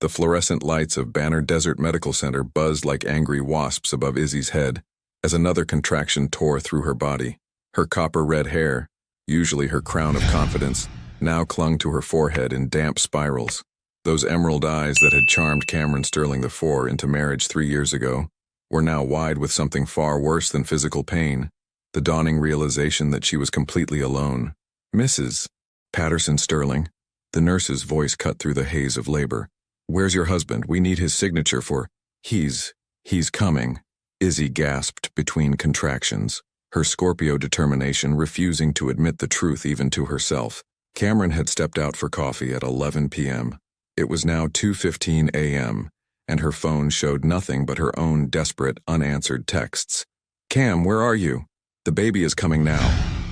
The fluorescent lights of Banner Desert Medical Center buzzed like angry wasps above Izzy's head as another contraction tore through her body. Her copper-red hair, usually her crown of confidence, now clung to her forehead in damp spirals. Those emerald eyes that had charmed Cameron Sterling IV into marriage 3 years ago were now wide with something far worse than physical pain, the dawning realization that she was completely alone. Mrs. Patterson Sterling, the nurse's voice cut through the haze of labor. "Where's your husband? We need his signature for—" He's coming," Izzy gasped between contractions, her Scorpio determination refusing to admit the truth even to herself. Cameron had stepped out for coffee at 11 p.m. It was now 2:15 a.m., and her phone showed nothing but her own desperate, unanswered texts. "Cam, where are you? The baby is coming now.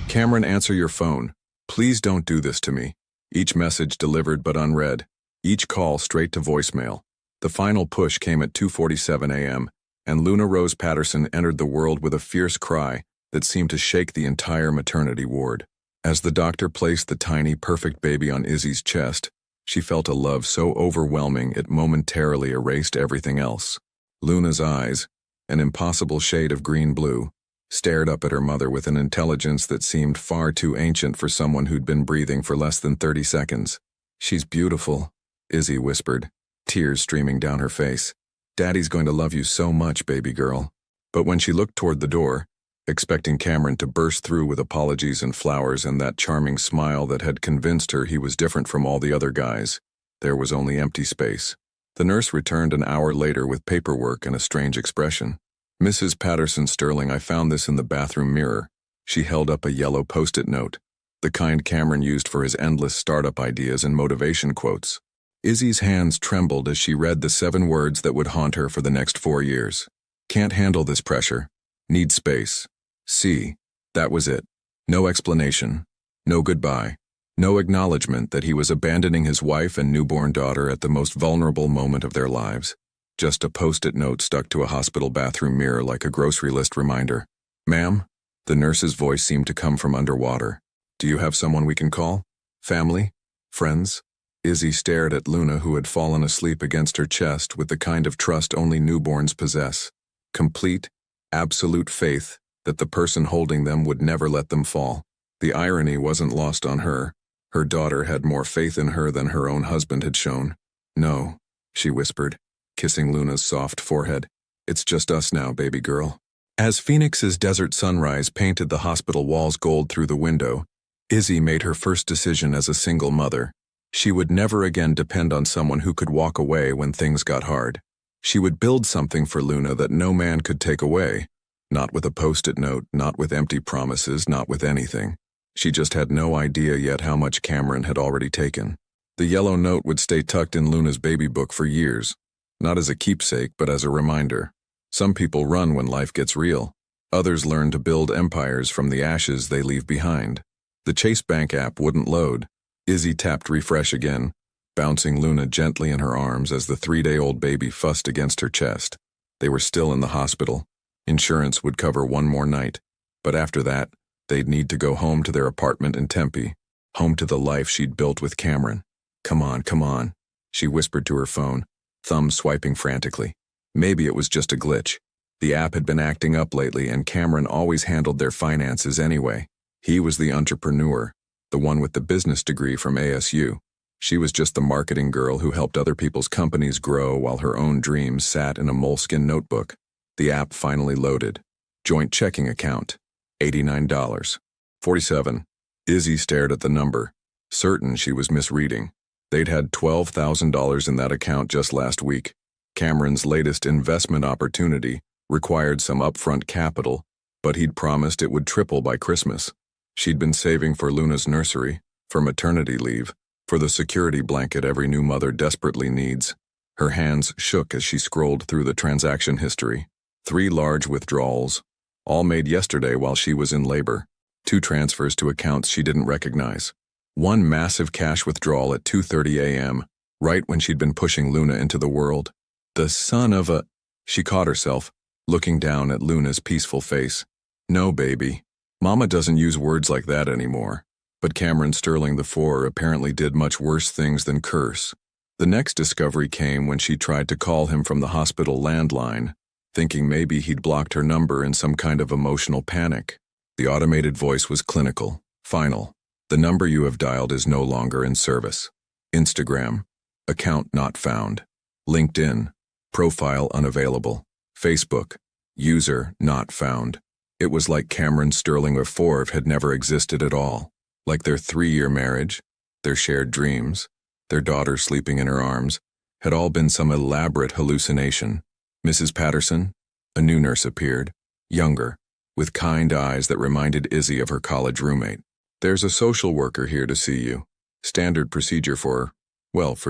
Cameron, answer your phone. Please don't do this to me." Each message delivered but unread. Each call straight to voicemail. The final push came at 2:47 a.m., and Luna Rose Patterson entered the world with a fierce cry that seemed to shake the entire maternity ward. As the doctor placed the tiny, perfect baby on Izzy's chest, she felt a love so overwhelming it momentarily erased everything else. Luna's eyes, an impossible shade of green-blue, stared up at her mother with an intelligence that seemed far too ancient for someone who'd been breathing for less than 30 seconds. "She's beautiful," Izzy whispered, tears streaming down her face. "Daddy's going to love you so much, baby girl." But when she looked toward the door, expecting Cameron to burst through with apologies and flowers and that charming smile that had convinced her he was different from all the other guys, there was only empty space. The nurse returned an hour later with paperwork and a strange expression. "Mrs. Patterson Sterling, I found this in the bathroom mirror." She held up a yellow post-it note, the kind Cameron used for his endless startup ideas and motivation quotes. Izzy's hands trembled as she read the 7 words that would haunt her for the next 4 years. "Can't handle this pressure. Need space. See." That was it. No explanation. No goodbye. No acknowledgement that he was abandoning his wife and newborn daughter at the most vulnerable moment of their lives. Just a post-it note stuck to a hospital bathroom mirror like a grocery list reminder. "Ma'am?" The nurse's voice seemed to come from underwater. "Do you have someone we can call? Family? Friends?" Izzy stared at Luna, who had fallen asleep against her chest with the kind of trust only newborns possess. Complete, absolute faith that the person holding them would never let them fall. The irony wasn't lost on her. Her daughter had more faith in her than her own husband had shown. "No," she whispered, kissing Luna's soft forehead. "It's just us now, baby girl." As Phoenix's desert sunrise painted the hospital walls gold through the window, Izzy made her first decision as a single mother. She would never again depend on someone who could walk away when things got hard. She would build something for Luna that no man could take away. Not with a post-it note, not with empty promises, not with anything. She just had no idea yet how much Cameron had already taken. The yellow note would stay tucked in Luna's baby book for years. Not as a keepsake, but as a reminder. Some people run when life gets real. Others learn to build empires from the ashes they leave behind. The Chase Bank app wouldn't load. Izzy tapped refresh again, bouncing Luna gently in her arms as the 3-day-old baby fussed against her chest. They were still in the hospital. Insurance would cover one more night. But after that, they'd need to go home to their apartment in Tempe, home to the life she'd built with Cameron. Come on," she whispered to her phone, thumb swiping frantically. Maybe it was just a glitch. The app had been acting up lately, and Cameron always handled their finances anyway. He was the entrepreneur, the one with the business degree from ASU. She was just the marketing girl who helped other people's companies grow while her own dreams sat in a moleskin notebook. The app finally loaded. Joint checking account. $89. 47. Izzy stared at the number, certain she was misreading. They'd had $12,000 in that account just last week. Cameron's latest investment opportunity required some upfront capital, but he'd promised it would triple by Christmas. She'd been saving for Luna's nursery, for maternity leave, for the security blanket every new mother desperately needs. Her hands shook as she scrolled through the transaction history. 3 large withdrawals, all made yesterday while she was in labor. 2 transfers to accounts she didn't recognize. 1 massive cash withdrawal at 2:30 a.m., right when she'd been pushing Luna into the world. The son of a... She caught herself, looking down at Luna's peaceful face. "No, baby. Mama doesn't use words like that anymore." But Cameron Sterling IV apparently did much worse things than curse. The next discovery came when she tried to call him from the hospital landline, thinking maybe he'd blocked her number in some kind of emotional panic. The automated voice was clinical, final. The number you have dialed is no longer in service. Instagram, account not found. LinkedIn, profile unavailable. Facebook, user not found. It was like Cameron Sterling or Forbes had never existed at all. Like their 3-year marriage, their shared dreams, their daughter sleeping in her arms, had all been some elaborate hallucination. Mrs. Patterson, a new nurse appeared, younger, with kind eyes that reminded Izzy of her college roommate. There's a social worker here to see you. Standard procedure for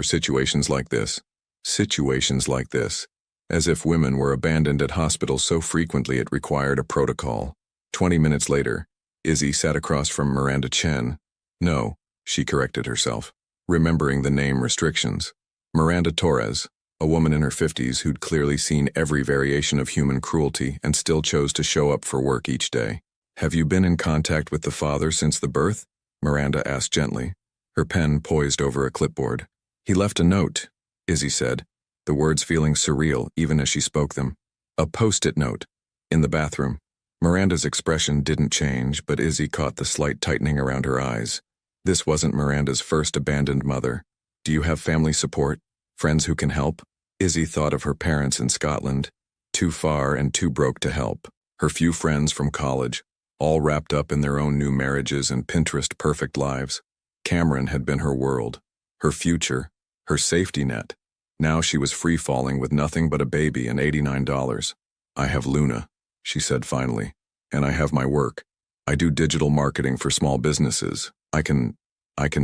situations like this. Situations like this. As if women were abandoned at hospitals so frequently it required a protocol. 20 minutes later, Izzy sat across from Miranda Chen. No, she corrected herself, remembering the name restrictions. Miranda Torres, a woman in her 50s who'd clearly seen every variation of human cruelty and still chose to show up for work each day. Have you been in contact with the father since the birth? Miranda asked gently, her pen poised over a clipboard. He left a note, Izzy said, the words feeling surreal even as she spoke them. A post-it note. In the bathroom. Miranda's expression didn't change, but Izzy caught the slight tightening around her eyes. This wasn't Miranda's first abandoned mother. Do you have family support? Friends who can help? Izzy thought of her parents in Scotland, too far and too broke to help. Her few friends from college, all wrapped up in their own new marriages and Pinterest-perfect lives. Cameron had been her world, her future, her safety net. Now she was free-falling with nothing but a baby and $89. I have Luna, she said finally, and I have my work. I do digital marketing for small businesses. I can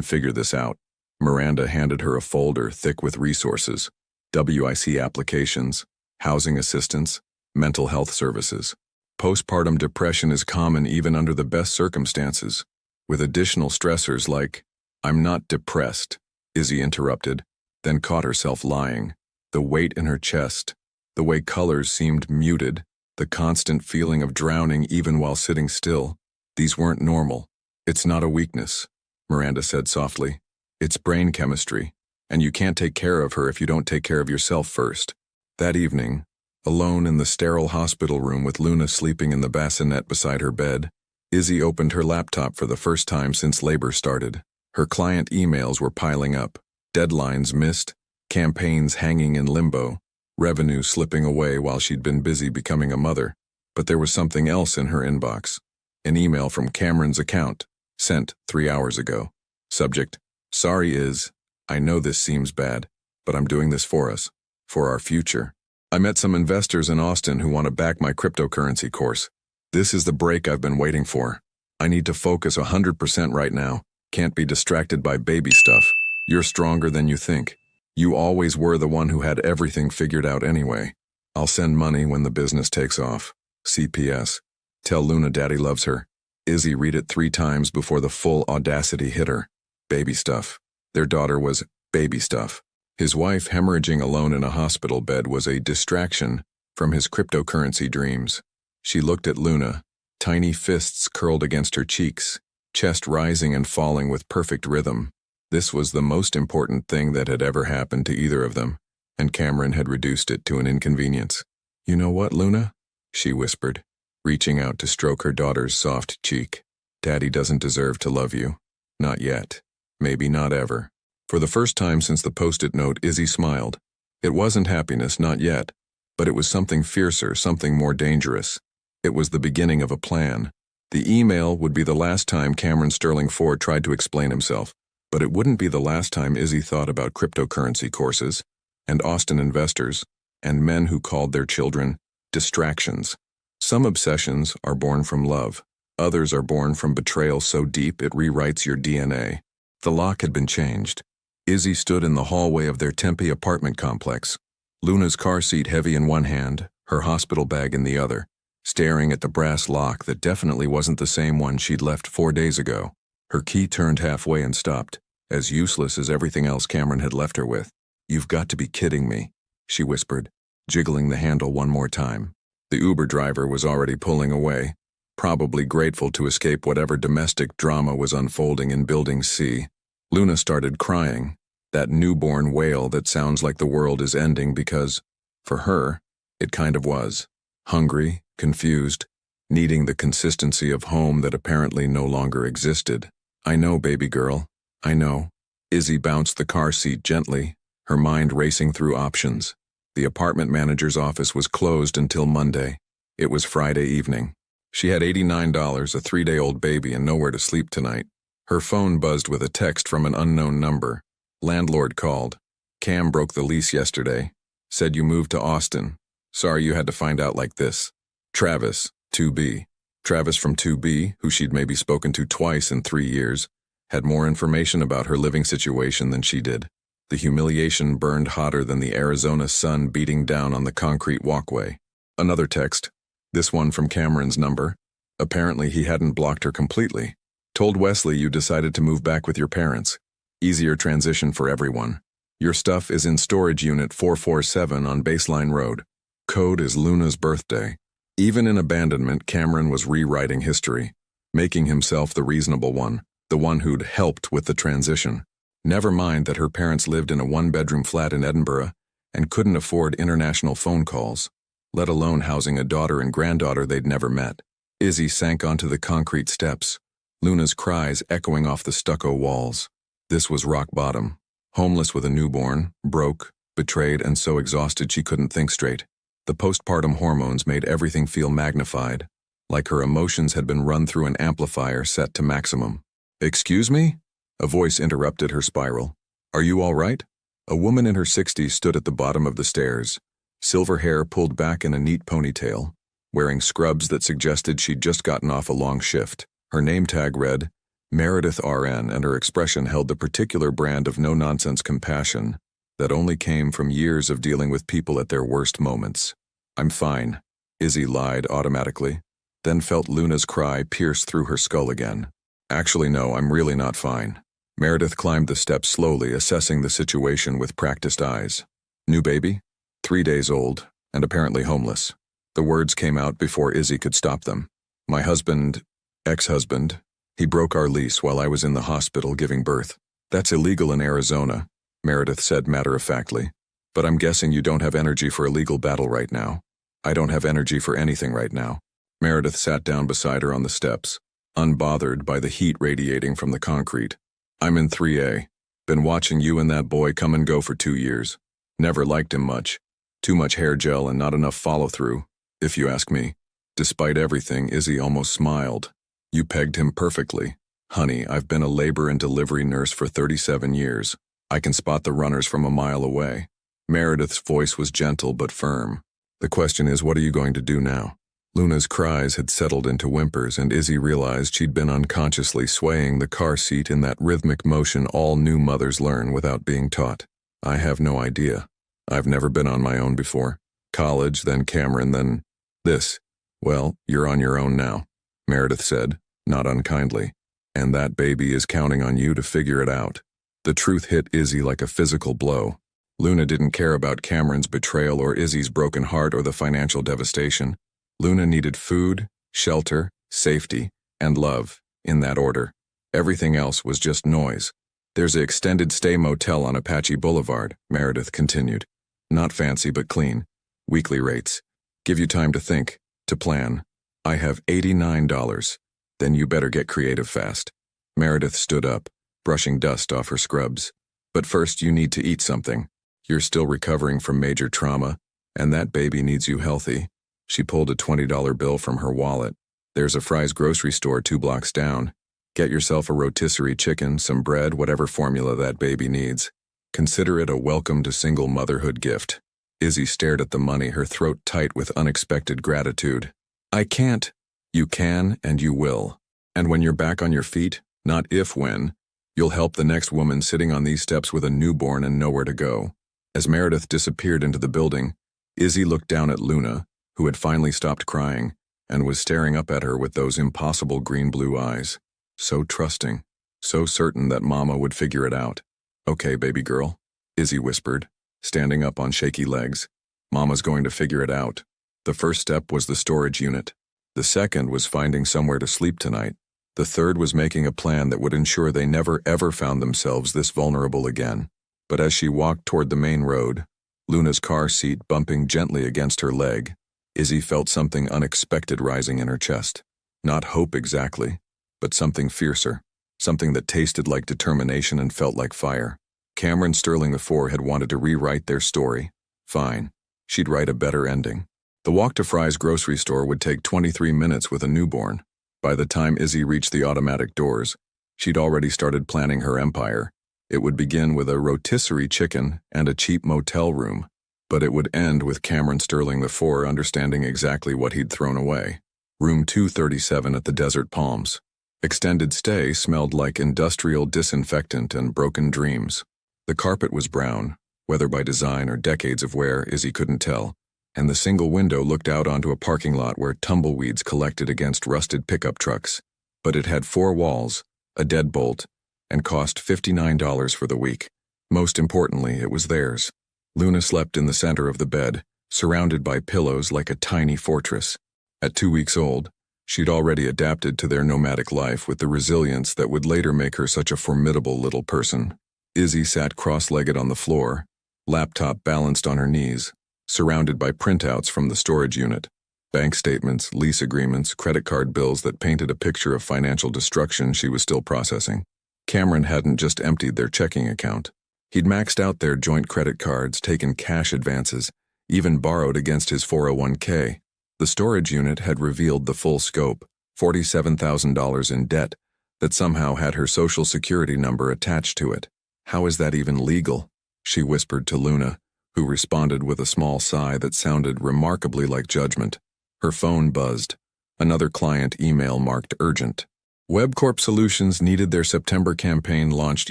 figure this out. Miranda handed her a folder thick with resources, WIC applications, housing assistance, mental health services. Postpartum depression is common even under the best circumstances, with additional stressors like, I'm not depressed, Izzy interrupted, then caught herself lying. The weight in her chest, the way colors seemed muted, the constant feeling of drowning even while sitting still. These weren't normal. It's not a weakness, Miranda said softly. It's brain chemistry, and you can't take care of her if you don't take care of yourself first. That evening, alone in the sterile hospital room with Luna sleeping in the bassinet beside her bed, Izzy opened her laptop for the first time since labor started. Her client emails were piling up, deadlines missed, campaigns hanging in limbo, revenue slipping away while she'd been busy becoming a mother. But there was something else in her inbox. An email from Cameron's account, sent 3 hours ago. Subject, sorry Iz, I know this seems bad, but I'm doing this for us, for our future. I met some investors in Austin who want to back my cryptocurrency course. This is the break I've been waiting for. I need to focus 100% right now. Can't be distracted by baby stuff. You're stronger than you think. You always were the one who had everything figured out anyway. I'll send money when the business takes off. CPS. Tell Luna Daddy loves her. Izzy read it 3 times before the full audacity hit her. Baby stuff. Their daughter was baby stuff. His wife hemorrhaging alone in a hospital bed was a distraction from his cryptocurrency dreams. She looked at Luna, tiny fists curled against her cheeks, chest rising and falling with perfect rhythm. This was the most important thing that had ever happened to either of them, and Cameron had reduced it to an inconvenience. You know what, Luna? She whispered, reaching out to stroke her daughter's soft cheek. Daddy doesn't deserve to love you. Not yet. Maybe not ever. For the first time since the post-it note, Izzy smiled. It wasn't happiness, not yet, but it was something fiercer, something more dangerous. It was the beginning of a plan. The email would be the last time Cameron Sterling Ford tried to explain himself, but it wouldn't be the last time Izzy thought about cryptocurrency courses, and Austin investors, and men who called their children distractions. Some obsessions are born from love. Others are born from betrayal so deep it rewrites your DNA. The lock had been changed. Izzy stood in the hallway of their Tempe apartment complex, Luna's car seat heavy in one hand, her hospital bag in the other, staring at the brass lock that definitely wasn't the same one she'd left 4 days ago. Her key turned halfway and stopped, as useless as everything else Cameron had left her with. You've got to be kidding me, she whispered, jiggling the handle one more time. The Uber driver was already pulling away, probably grateful to escape whatever domestic drama was unfolding in Building C. Luna started crying, That newborn wail that sounds like the world is ending because, for her, it kind of was. Hungry, confused, needing the consistency of home that apparently no longer existed. "I know, baby girl, I know." Izzy bounced the car seat gently, her mind racing through options. The apartment manager's office was closed until Monday. It was Friday evening. She had $89, a 3-day-old baby, and nowhere to sleep tonight. Her phone buzzed with a text from an unknown number. Landlord called. "Cam broke the lease yesterday. Said you moved to Austin. Sorry you had to find out like this. Travis, 2B." Travis from 2B, who she'd maybe spoken to twice in 3 years, had more information about her living situation than she did. The humiliation burned hotter than the Arizona sun beating down on the concrete walkway. Another text, this one from Cameron's number. Apparently he hadn't blocked her completely. "Told Wesley you decided to move back with your parents. Easier transition for everyone. Your stuff is in storage unit 447 on Baseline Road. Code is Luna's birthday." Even in abandonment, Cameron was rewriting history, making himself the reasonable one, the one who'd helped with the transition. Never mind that her parents lived in a 1-bedroom flat in Edinburgh and couldn't afford international phone calls, let alone housing a daughter and granddaughter they'd never met. Izzy sank onto the concrete steps, Luna's cries echoing off the stucco walls. This was rock bottom. Homeless with a newborn, broke, betrayed, and so exhausted she couldn't think straight. The postpartum hormones made everything feel magnified, like her emotions had been run through an amplifier set to maximum. "Excuse me?" A voice interrupted her spiral. "Are you all right?" A woman in her 60s stood at the bottom of the stairs, silver hair pulled back in a neat ponytail, wearing scrubs that suggested she'd just gotten off a long shift. Her name tag read, Meredith RN, and her expression held the particular brand of no-nonsense compassion that only came from years of dealing with people at their worst moments. "I'm fine," Izzy lied automatically, then felt Luna's cry pierce through her skull again. "Actually, no, I'm really not fine." Meredith climbed the steps slowly, assessing the situation with practiced eyes. "New baby? 3 days old, and apparently homeless." The words came out before Izzy could stop them. "My husband, ex-husband, he broke our lease while I was in the hospital giving birth. That's illegal in Arizona," Meredith said matter-of-factly. "But I'm guessing you don't have energy for a legal battle right now." "I don't have energy for anything right now." Meredith sat down beside her on the steps, unbothered by the heat radiating from the concrete. "I'm in 3A. Been watching you and that boy come and go for 2 years. Never liked him much. Too much hair gel and not enough follow-through, if you ask me." Despite everything, Izzy almost smiled. "You pegged him perfectly. Honey, I've been a labor and delivery nurse for 37 years. I can spot the runners from a mile away." Meredith's voice was gentle but firm. "The question is, what are you going to do now?" Luna's cries had settled into whimpers, and Izzy realized she'd been unconsciously swaying the car seat in that rhythmic motion all new mothers learn without being taught. "I have no idea. I've never been on my own before. College, then Cameron, then this." "Well, you're on your own now," Meredith said, not unkindly. "And that baby is counting on you to figure it out." The truth hit Izzy like a physical blow. Luna didn't care about Cameron's betrayal or Izzy's broken heart or the financial devastation. Luna needed food, shelter, safety, and love, in that order. Everything else was just noise. "There's an extended stay motel on Apache Boulevard," Meredith continued. "Not fancy but clean. Weekly rates. Give you time to think, to plan. I have $89. Then you better get creative fast." Meredith stood up, brushing dust off her scrubs. "But first you need to eat something. You're still recovering from major trauma, and that baby needs you healthy." She pulled a $20 bill from her wallet. "There's a Fry's grocery store 2 blocks down. Get yourself a rotisserie chicken, some bread, whatever formula that baby needs. Consider it a welcome to single motherhood gift." Izzy stared at the money, her throat tight with unexpected gratitude. "I can't." "You can and you will. And when you're back on your feet, not if when, you'll help the next woman sitting on these steps with a newborn and nowhere to go." As Meredith disappeared into the building, Izzy looked down at Luna, who had finally stopped crying, and was staring up at her with those impossible green-blue eyes. So trusting, so certain that Mama would figure it out. "Okay, baby girl," Izzy whispered, standing up on shaky legs. "Mama's going to figure it out." The first step was the storage unit. The second was finding somewhere to sleep tonight. The third was making a plan that would ensure they never ever found themselves this vulnerable again. But as she walked toward the main road, Luna's car seat bumping gently against her leg, Izzy felt something unexpected rising in her chest. Not hope exactly, but something fiercer, something that tasted like determination and felt like fire. Cameron Sterling IV had wanted to rewrite their story. Fine, she'd write a better ending. The walk to Fry's grocery store would take 23 minutes with a newborn. By the time Izzy reached the automatic doors, she'd already started planning her empire. It would begin with a rotisserie chicken and a cheap motel room, but it would end with Cameron Sterling IV understanding exactly what he'd thrown away. Room 237 at the Desert Palms. Extended stay smelled like industrial disinfectant and broken dreams. The carpet was brown, whether by design or decades of wear, Izzy couldn't tell, and the single window looked out onto a parking lot where tumbleweeds collected against rusted pickup trucks. But it had 4 walls, a deadbolt, and cost $59 for the week. Most importantly, it was theirs. Luna slept in the center of the bed, surrounded by pillows like a tiny fortress. At 2 weeks old, she'd already adapted to their nomadic life with the resilience that would later make her such a formidable little person. Izzy sat cross-legged on the floor, laptop balanced on her knees, surrounded by printouts from the storage unit. Bank statements, lease agreements, credit card bills that painted a picture of financial destruction she was still processing. Cameron hadn't just emptied their checking account. He'd maxed out their joint credit cards, taken cash advances, even borrowed against his 401k. The storage unit had revealed the full scope, $47,000 in debt, that somehow had her social security number attached to it. How is that even legal? She whispered to Luna, who responded with a small sigh that sounded remarkably like judgment. Her phone buzzed. Another client email marked urgent. WebCorp Solutions needed their September campaign launched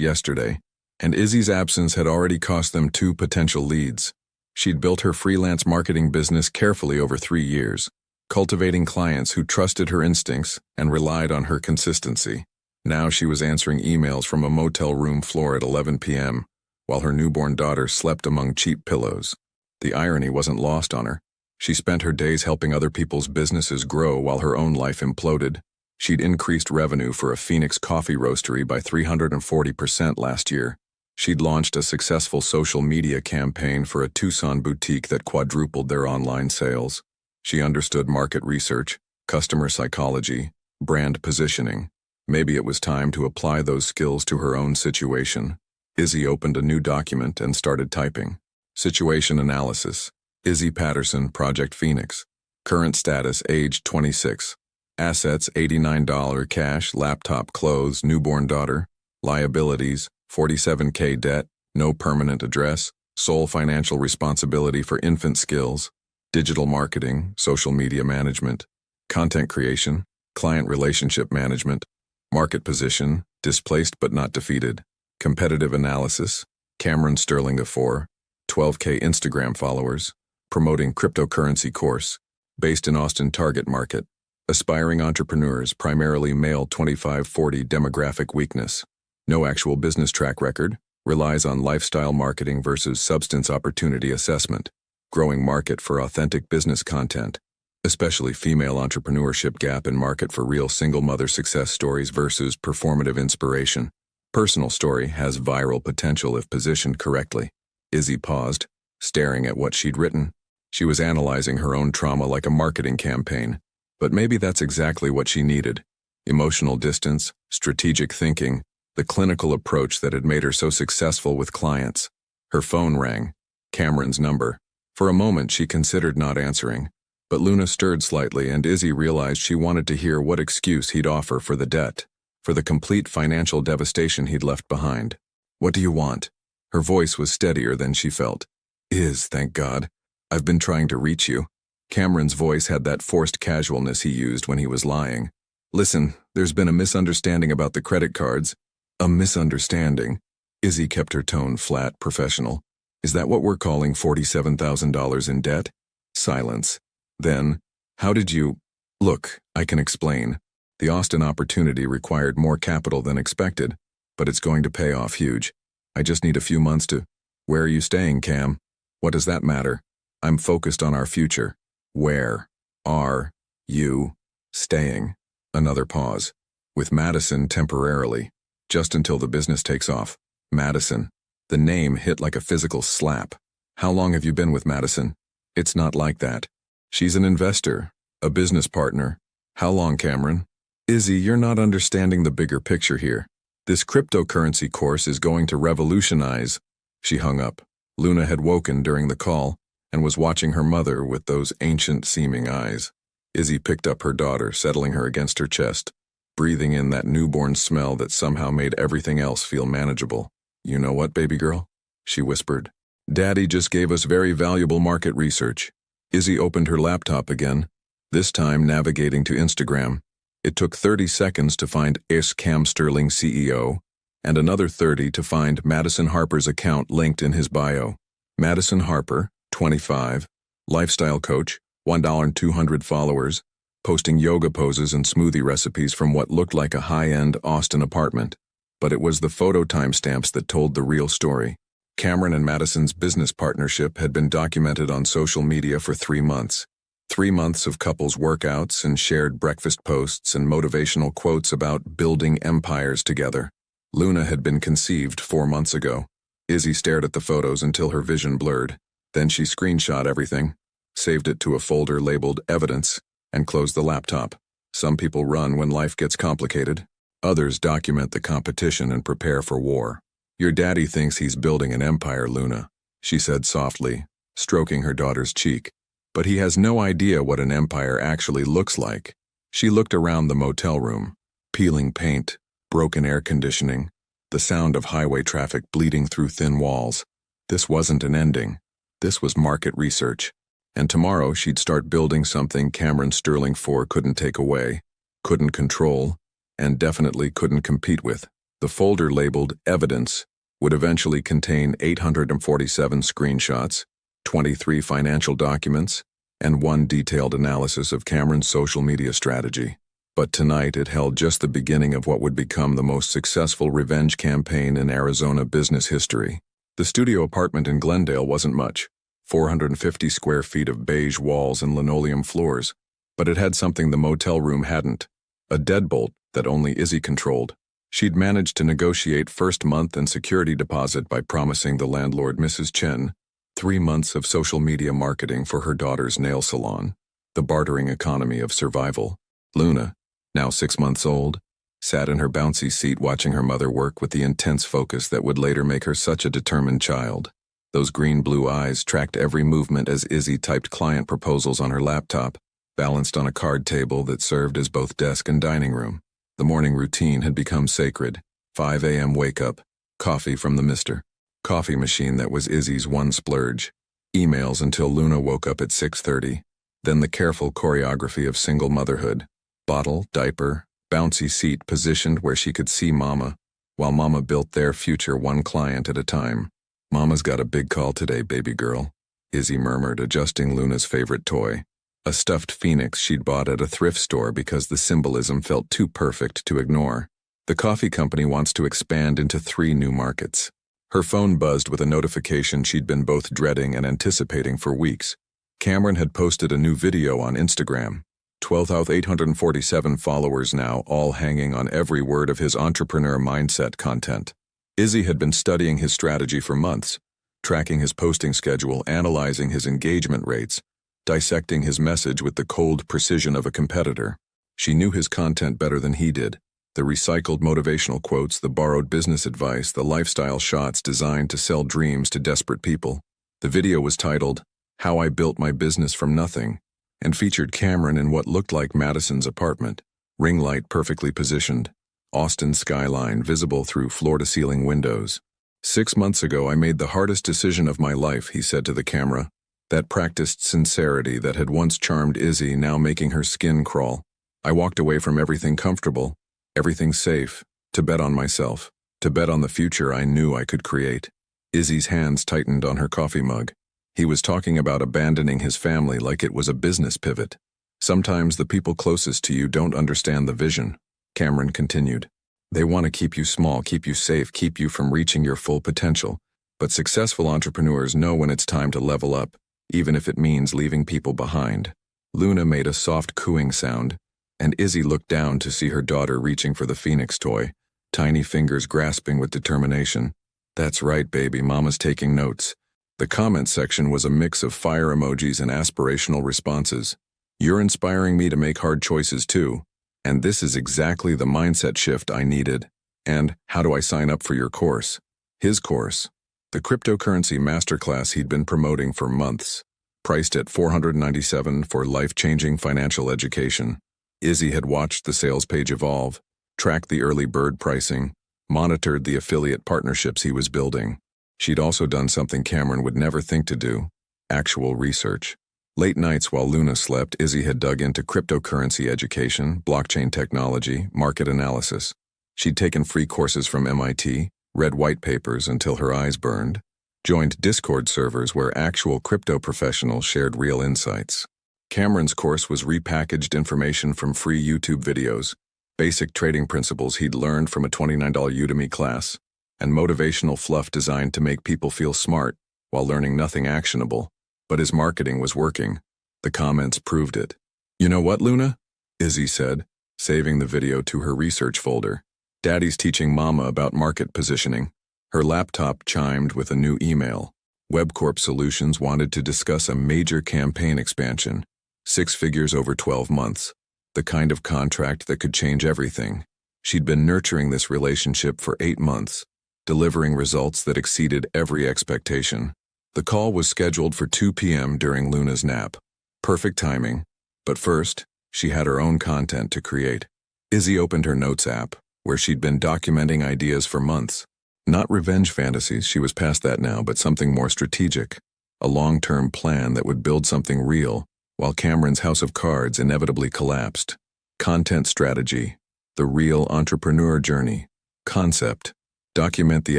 yesterday, and Izzy's absence had already cost them 2 potential leads. She'd built her freelance marketing business carefully over 3 years, cultivating clients who trusted her instincts and relied on her consistency. Now she was answering emails from a motel room floor at 11 p.m., while her newborn daughter slept among cheap pillows. The irony wasn't lost on her. She spent her days helping other people's businesses grow while her own life imploded. She'd increased revenue for a Phoenix coffee roastery by 340% last year. She'd launched a successful social media campaign for a Tucson boutique that quadrupled their online sales. She understood market research, customer psychology, brand positioning. Maybe it was time to apply those skills to her own situation. Izzy opened a new document and started typing. Situation analysis. Izzy Patterson, Project Phoenix. Current status, age 26. Assets, $89 cash, laptop, clothes, newborn daughter. Liabilities, $47K debt, no permanent address, sole financial responsibility for infant skills. Digital marketing, social media management. Content creation, client relationship management. Market position, displaced but not defeated. Competitive analysis, Cameron Sterling IV, 12K Instagram followers, promoting cryptocurrency course, based in Austin target market, aspiring entrepreneurs, primarily male 25-40 demographic weakness, no actual business track record, relies on lifestyle marketing versus substance opportunity assessment, growing market for authentic business content, especially female entrepreneurship gap in market for real single mother success stories versus performative inspiration. Personal story has viral potential if positioned correctly. Izzy paused, staring at what she'd written. She was analyzing her own trauma like a marketing campaign, but maybe that's exactly what she needed. Emotional distance, strategic thinking, the clinical approach that had made her so successful with clients. Her phone rang. Cameron's number. For a moment she considered not answering, but Luna stirred slightly and Izzy realized she wanted to hear what excuse he'd offer for the debt, for the complete financial devastation he'd left behind. What do you want? Her voice was steadier than she felt. Thank God. I've been trying to reach you. Cameron's voice had that forced casualness he used when he was lying. Listen, there's been a misunderstanding about the credit cards. A misunderstanding? Izzy kept her tone flat, professional. Is that what we're calling $47,000 in debt? Silence. Then, how did you... Look, I can explain. The Austin opportunity required more capital than expected, but it's going to pay off huge. I just need a few months to... Where are you staying, Cam? What does that matter? I'm focused on our future. Where are you staying? Another pause. With Madison temporarily. Just until the business takes off. Madison. The name hit like a physical slap. How long have you been with Madison? It's not like that. She's an investor, a business partner. How long, Cameron? Izzy, you're not understanding the bigger picture here. This cryptocurrency course is going to revolutionize. She hung up. Luna had woken during the call and was watching her mother with those ancient-seeming eyes. Izzy picked up her daughter, settling her against her chest, breathing in that newborn smell that somehow made everything else feel manageable. You know what, baby girl? She whispered. Daddy just gave us very valuable market research. Izzy opened her laptop again, this time navigating to Instagram. It took 30 seconds to find Cam Sterling CEO, and another 30 to find Madison Harper's account linked in his bio. Madison Harper, 25, lifestyle coach, $1,200 followers, posting yoga poses and smoothie recipes from what looked like a high-end Austin apartment. But it was the photo timestamps that told the real story. Cameron and Madison's business partnership had been documented on social media for 3 months. 3 months of couples workouts and shared breakfast posts and motivational quotes about building empires together. Luna had been conceived 4 months ago. Izzy stared at the photos until her vision blurred. Then she screenshot everything, saved it to a folder labeled Evidence, and closed the laptop. Some people run when life gets complicated. Others document the competition and prepare for war. Your daddy thinks he's building an empire, Luna, she said softly, stroking her daughter's cheek. But he has no idea what an empire actually looks like. She looked around the motel room. Peeling paint, broken air conditioning, the sound of highway traffic bleeding through thin walls. This wasn't an ending. This was market research. And tomorrow she'd start building something Cameron Sterling IV couldn't take away, couldn't control, and definitely couldn't compete with. The folder labeled Evidence would eventually contain 847 screenshots, 23 financial documents, and 1 detailed analysis of Cameron's social media strategy. But tonight it held just the beginning of what would become the most successful revenge campaign in Arizona business history. The studio apartment in Glendale wasn't much, 450 square feet of beige walls and linoleum floors, but it had something the motel room hadn't, a deadbolt that only Izzy controlled. She'd managed to negotiate first month and security deposit by promising the landlord, Mrs. Chen, 3 months of social media marketing for her daughter's nail salon, the bartering economy of survival. Luna, now 6 months old, sat in her bouncy seat watching her mother work with the intense focus that would later make her such a determined child. Those green-blue eyes tracked every movement as Izzy typed client proposals on her laptop, balanced on a card table that served as both desk and dining room. The morning routine had become sacred. 5 a.m. wake-up, coffee from the Mr. Coffee machine that was Izzy's one splurge, emails until Luna woke up at 6:30, then the careful choreography of single motherhood, bottle, diaper, bouncy seat positioned where she could see Mama, while Mama built their future one client at a time. Mama's got a big call today, baby girl, Izzy murmured, adjusting Luna's favorite toy, a stuffed phoenix she'd bought at a thrift store because the symbolism felt too perfect to ignore. The coffee company wants to expand into 3 new markets. Her phone buzzed with a notification she'd been both dreading and anticipating for weeks. Cameron had posted a new video on Instagram. 12,847 followers now, all hanging on every word of his entrepreneur mindset content. Izzy had been studying his strategy for months, tracking his posting schedule, analyzing his engagement rates, dissecting his message with the cold precision of a competitor. She knew his content better than he did. The recycled motivational quotes, the borrowed business advice, the lifestyle shots designed to sell dreams to desperate people. The video was titled, How I Built My Business from Nothing, and featured Cameron in what looked like Madison's apartment, ring light perfectly positioned, Austin skyline visible through floor-to-ceiling windows. 6 months ago I made the hardest decision of my life, he said to the camera. That practiced sincerity that had once charmed Izzy now making her skin crawl. I walked away from everything comfortable, everything safe, to bet on myself, to bet on the future I knew I could create. Izzy's hands tightened on her coffee mug. He was talking about abandoning his family like it was a business pivot. Sometimes the people closest to you don't understand the vision, Cameron continued. They want to keep you small, keep you safe, keep you from reaching your full potential. But successful entrepreneurs know when it's time to level up, even if it means leaving people behind. Luna made a soft cooing sound, and Izzy looked down to see her daughter reaching for the Phoenix toy, tiny fingers grasping with determination. That's right, baby, Mama's taking notes. The comment section was a mix of fire emojis and aspirational responses. You're inspiring me to make hard choices too. And this is exactly the mindset shift I needed. And how do I sign up for your course? His course. The cryptocurrency masterclass he'd been promoting for months. Priced at $497 for life-changing financial education. Izzy had watched the sales page evolve, tracked the early bird pricing, monitored the affiliate partnerships he was building. She'd also done something Cameron would never think to do: actual research. Late nights while Luna slept, Izzy had dug into cryptocurrency education, blockchain technology, market analysis. She'd taken free courses from MIT, read white papers until her eyes burned, joined Discord servers where actual crypto professionals shared real insights. Cameron's course was repackaged information from free YouTube videos, basic trading principles he'd learned from a $29 Udemy class, and motivational fluff designed to make people feel smart while learning nothing actionable. But his marketing was working. The comments proved it. "You know what, Luna?" Izzy said, saving the video to her research folder. "Daddy's teaching Mama about market positioning." Her laptop chimed with a new email. WebCorp Solutions wanted to discuss a major campaign expansion. 6 figures over 12 months. The kind of contract that could change everything. She'd been nurturing this relationship for 8 months, delivering results that exceeded every expectation. The call was scheduled for 2 p.m. during Luna's nap. Perfect timing. But first, she had her own content to create. Izzy opened her notes app, where she'd been documenting ideas for months. Not revenge fantasies, she was past that now, but something more strategic. A long-term plan that would build something real, while Cameron's house of cards inevitably collapsed. Content strategy. The real entrepreneur journey. Concept. Document the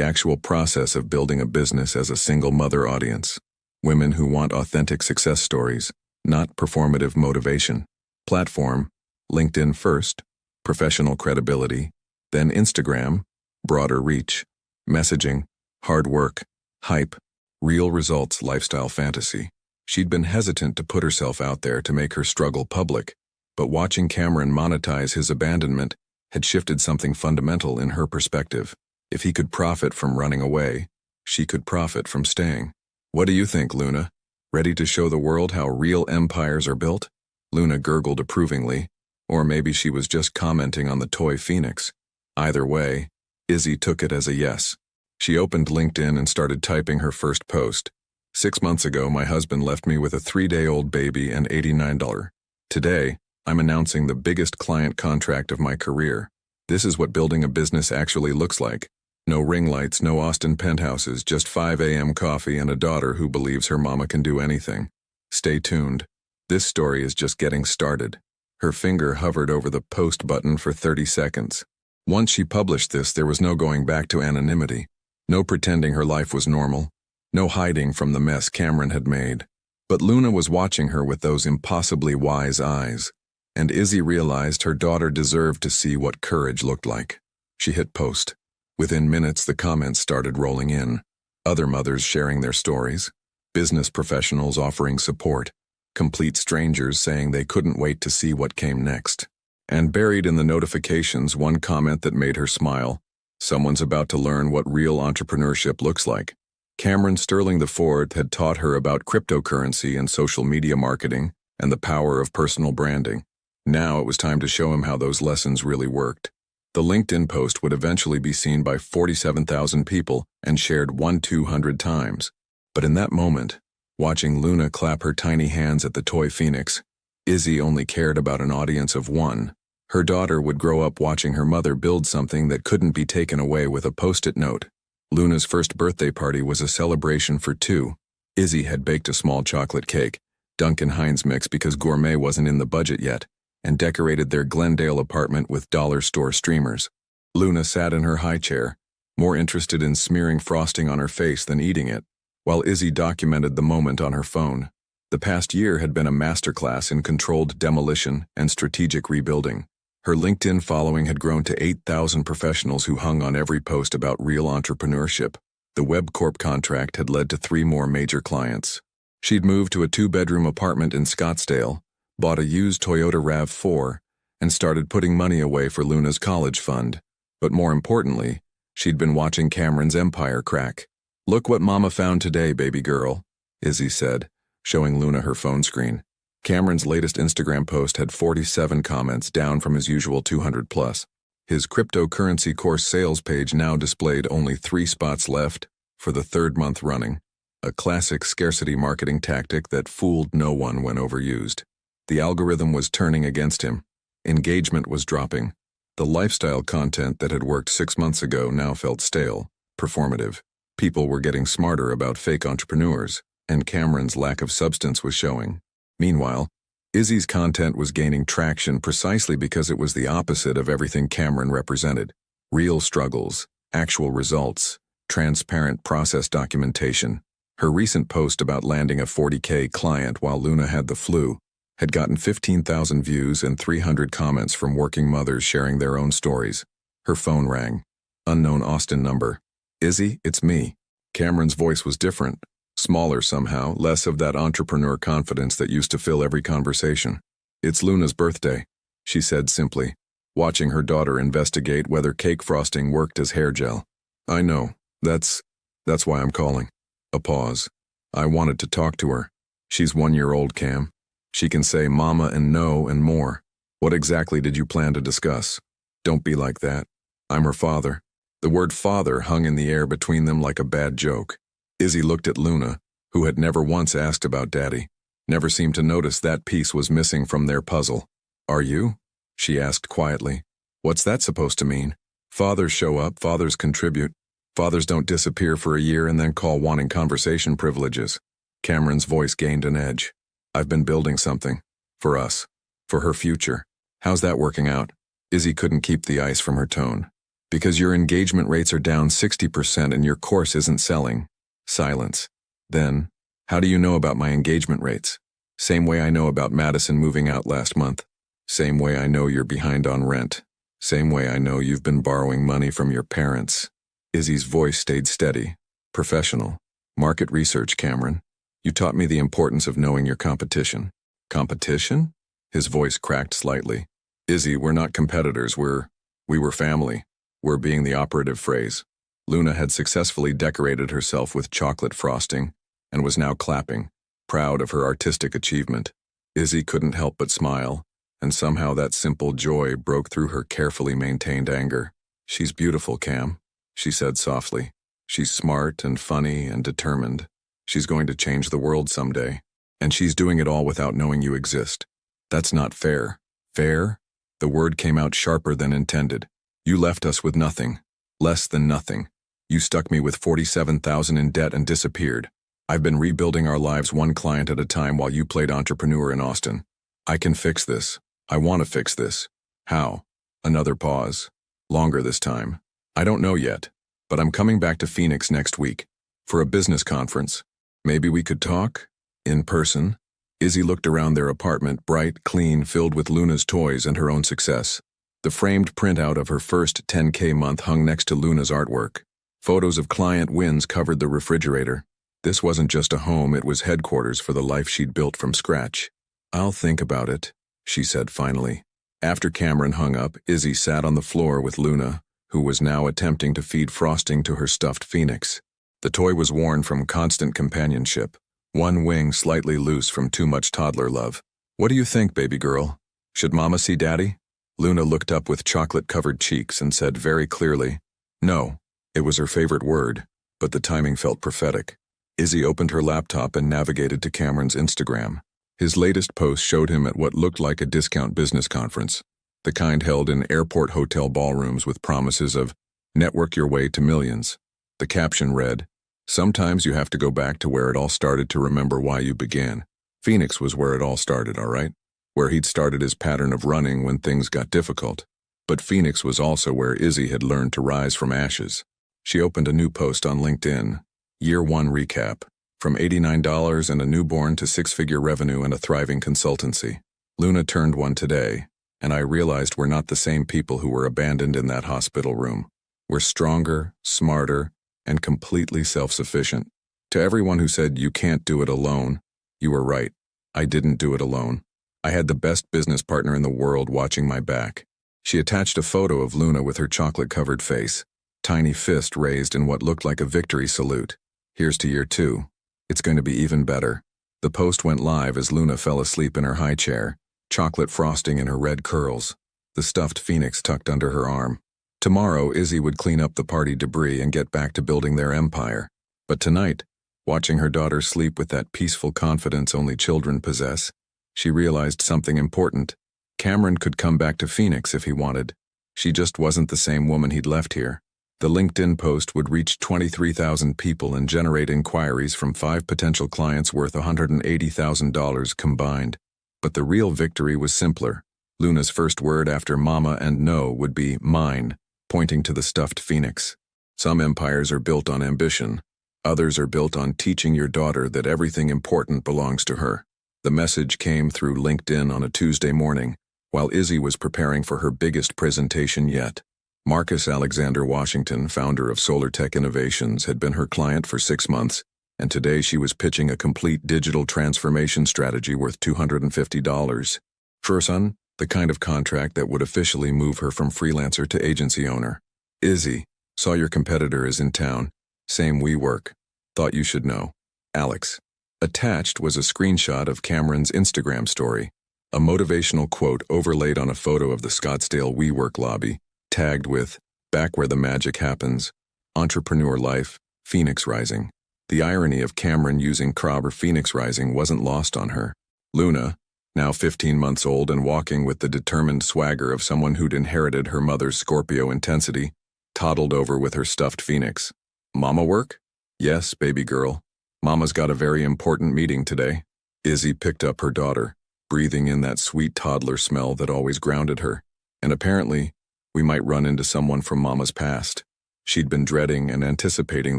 actual process of building a business as a single mother audience. Women who want authentic success stories, not performative motivation. Platform. LinkedIn first. Professional credibility. Then Instagram. Broader reach. Messaging. Hard work. Hype. Real results. Lifestyle fantasy. She'd been hesitant to put herself out there to make her struggle public, but watching Cameron monetize his abandonment had shifted something fundamental in her perspective. If he could profit from running away, she could profit from staying. "What do you think, Luna? Ready to show the world how real empires are built?" Luna gurgled approvingly, or maybe she was just commenting on the toy phoenix. Either way, Izzy took it as a yes. She opened LinkedIn and started typing her first post. "6 months ago, my husband left me with a 3-day-old baby and $89. Today, I'm announcing the biggest client contract of my career. This is what building a business actually looks like. No ring lights, no Austin penthouses, just 5 a.m. coffee and a daughter who believes her mama can do anything. Stay tuned. This story is just getting started." Her finger hovered over the post button for 30 seconds. Once she published this, there was no going back to anonymity. No pretending her life was normal. No hiding from the mess Cameron had made. But Luna was watching her with those impossibly wise eyes, and Izzy realized her daughter deserved to see what courage looked like. She hit post. Within minutes, the comments started rolling in. Other mothers sharing their stories, business professionals offering support, complete strangers saying they couldn't wait to see what came next. And buried in the notifications, one comment that made her smile. Someone's about to learn what real entrepreneurship looks like. Cameron Sterling IV had taught her about cryptocurrency and social media marketing and the power of personal branding. Now it was time to show him how those lessons really worked. The LinkedIn post would eventually be seen by 47,000 people and shared 1,200 times. But in that moment, watching Luna clap her tiny hands at the toy phoenix, Izzy only cared about an audience of one. Her daughter would grow up watching her mother build something that couldn't be taken away with a post-it note. Luna's first birthday party was a celebration for 2. Izzy had baked a small chocolate cake, Duncan Hines mix because gourmet wasn't in the budget yet, and decorated their Glendale apartment with dollar store streamers. Luna sat in her high chair, more interested in smearing frosting on her face than eating it, while Izzy documented the moment on her phone. The past year had been a masterclass in controlled demolition and strategic rebuilding. Her LinkedIn following had grown to 8,000 professionals who hung on every post about real entrepreneurship. The WebCorp contract had led to 3 more major clients. She'd moved to a 2-bedroom apartment in Scottsdale, bought a used Toyota RAV4, and started putting money away for Luna's college fund. But more importantly, She'd been watching Cameron's empire crack. "Look what Mama found today, baby girl," Izzy said, showing Luna her phone screen. Cameron's latest Instagram post had 47 comments, down from his usual 200 plus. His cryptocurrency course sales page now displayed only 3 spots left for the 3rd month running, a classic scarcity marketing tactic that fooled no one when overused. The algorithm was turning against him. Engagement was dropping. The lifestyle content that had worked 6 months ago now felt stale, performative. People were getting smarter about fake entrepreneurs, and Cameron's lack of substance was showing. Meanwhile, Izzy's content was gaining traction precisely because it was the opposite of everything Cameron represented. Real struggles, actual results, transparent process documentation. Her recent post about landing a 40K client while Luna had the flu had gotten 15,000 views and 300 comments from working mothers sharing their own stories. Her phone rang. Unknown Austin number. "Izzy, it's me." Cameron's voice was different. Smaller somehow, less of that entrepreneur confidence that used to fill every conversation. "It's Luna's birthday," she said simply, watching her daughter investigate whether cake frosting worked as hair gel. "I know. That's why I'm calling." A pause. "I wanted to talk to her. She's 1 year old, Cam. She can say mama and no and more. What exactly did you plan to discuss?" "Don't be like that. I'm her father." The word father hung in the air between them like a bad joke. Izzy looked at Luna, who had never once asked about Daddy, never seemed to notice that piece was missing from their puzzle. "Are you?" she asked quietly. "What's that supposed to mean?" "Fathers show up, fathers contribute. Fathers don't disappear for a year and then call wanting conversation privileges." Cameron's voice gained an edge. "I've been building something. For us. For her future. How's that working out?" Izzy couldn't keep the ice from her tone. "Because your engagement rates are down 60% and your course isn't selling." Silence. Then, "How do you know about my engagement rates?" "Same way I know about Madison moving out last month. Same way I know you're behind on rent. Same way I know you've been borrowing money from your parents." Izzy's voice stayed steady, professional. "Market research, Cameron. You taught me the importance of knowing your competition." "Competition?" His voice cracked slightly. "Izzy, we're not competitors, we were family. We're being the operative phrase." Luna had successfully decorated herself with chocolate frosting and was now clapping, proud of her artistic achievement. Izzy couldn't help but smile, and somehow that simple joy broke through her carefully maintained anger. "She's beautiful, Cam," she said softly. "She's smart and funny and determined. She's going to change the world someday, and she's doing it all without knowing you exist. That's not fair." "Fair?" The word came out sharper than intended. "You left us with nothing. Less than nothing. You stuck me with 47,000 in debt and disappeared. I've been rebuilding our lives one client at a time while you played entrepreneur in Austin. I can fix this. I want to fix this." "How?" Another pause. Longer this time. "I don't know yet, but I'm coming back to Phoenix next week for a business conference. Maybe we could talk? In person?" Izzy looked around their apartment, bright, clean, filled with Luna's toys and her own success. The framed printout of her first 10K month hung next to Luna's artwork. Photos of client wins covered the refrigerator. This wasn't just a home, it was headquarters for the life she'd built from scratch. "I'll think about it," she said finally. After Cameron hung up, Izzy sat on the floor with Luna, who was now attempting to feed frosting to her stuffed phoenix. The toy was worn from constant companionship, one wing slightly loose from too much toddler love. "What do you think, baby girl? Should Mama see Daddy?" Luna looked up with chocolate-covered cheeks and said very clearly, "No." It was her favorite word, but the timing felt prophetic. Izzy opened her laptop and navigated to Cameron's Instagram. His latest post showed him at what looked like a discount business conference, the kind held in airport hotel ballrooms with promises of network your way to millions. The caption read, "Sometimes you have to go back to where it all started to remember why you began." Phoenix was where it all started, all right? Where he'd started his pattern of running when things got difficult. But Phoenix was also where Izzy had learned to rise from ashes. She opened a new post on LinkedIn. Year 1 recap. From $89 and a newborn to 6-figure revenue and a thriving consultancy. Luna turned one today, and I realized we're not the same people who were abandoned in that hospital room. We're stronger, smarter, and completely self-sufficient. To everyone who said you can't do it alone, you were right. I didn't do it alone. I had the best business partner in the world watching my back. She attached a photo of Luna with her chocolate-covered face. tiny fist raised in what looked like a victory salute. Here's to year 2. It's going to be even better. The post went live as Luna fell asleep in her high chair, chocolate frosting in her red curls, the stuffed phoenix tucked under her arm. Tomorrow, Izzy would clean up the party debris and get back to building their empire. But tonight, watching her daughter sleep with that peaceful confidence only children possess, she realized something important. Cameron could come back to Phoenix if he wanted. She just wasn't the same woman he'd left here. The LinkedIn post would reach 23,000 people and generate inquiries from 5 potential clients worth $180,000 combined. But the real victory was simpler. Luna's first word after mama and no would be mine, pointing to the stuffed phoenix. Some empires are built on ambition. Others are built on teaching your daughter that everything important belongs to her. The message came through LinkedIn on a Tuesday morning, while Izzy was preparing for her biggest presentation yet. Marcus Alexander Washington, founder of Solar Tech Innovations, had been her client for 6 months, and today she was pitching a complete digital transformation strategy worth $250. For her son, the kind of contract that would officially move her from freelancer to agency owner. Izzy, saw your competitor is in town. Same WeWork. Thought you should know. Alex. Attached was a screenshot of Cameron's Instagram story, a motivational quote overlaid on a photo of the Scottsdale WeWork lobby, tagged with, "Back where the magic happens, entrepreneur life, Phoenix Rising." The irony of Cameron using Krabber Phoenix Rising wasn't lost on her. Luna, now 15 months old and walking with the determined swagger of someone who'd inherited her mother's Scorpio intensity, toddled over with her stuffed phoenix. Mama work? Yes, baby girl. Mama's got a very important meeting today. Izzy picked up her daughter, breathing in that sweet toddler smell that always grounded her. And apparently, we might run into someone from Mama's past. She'd been dreading and anticipating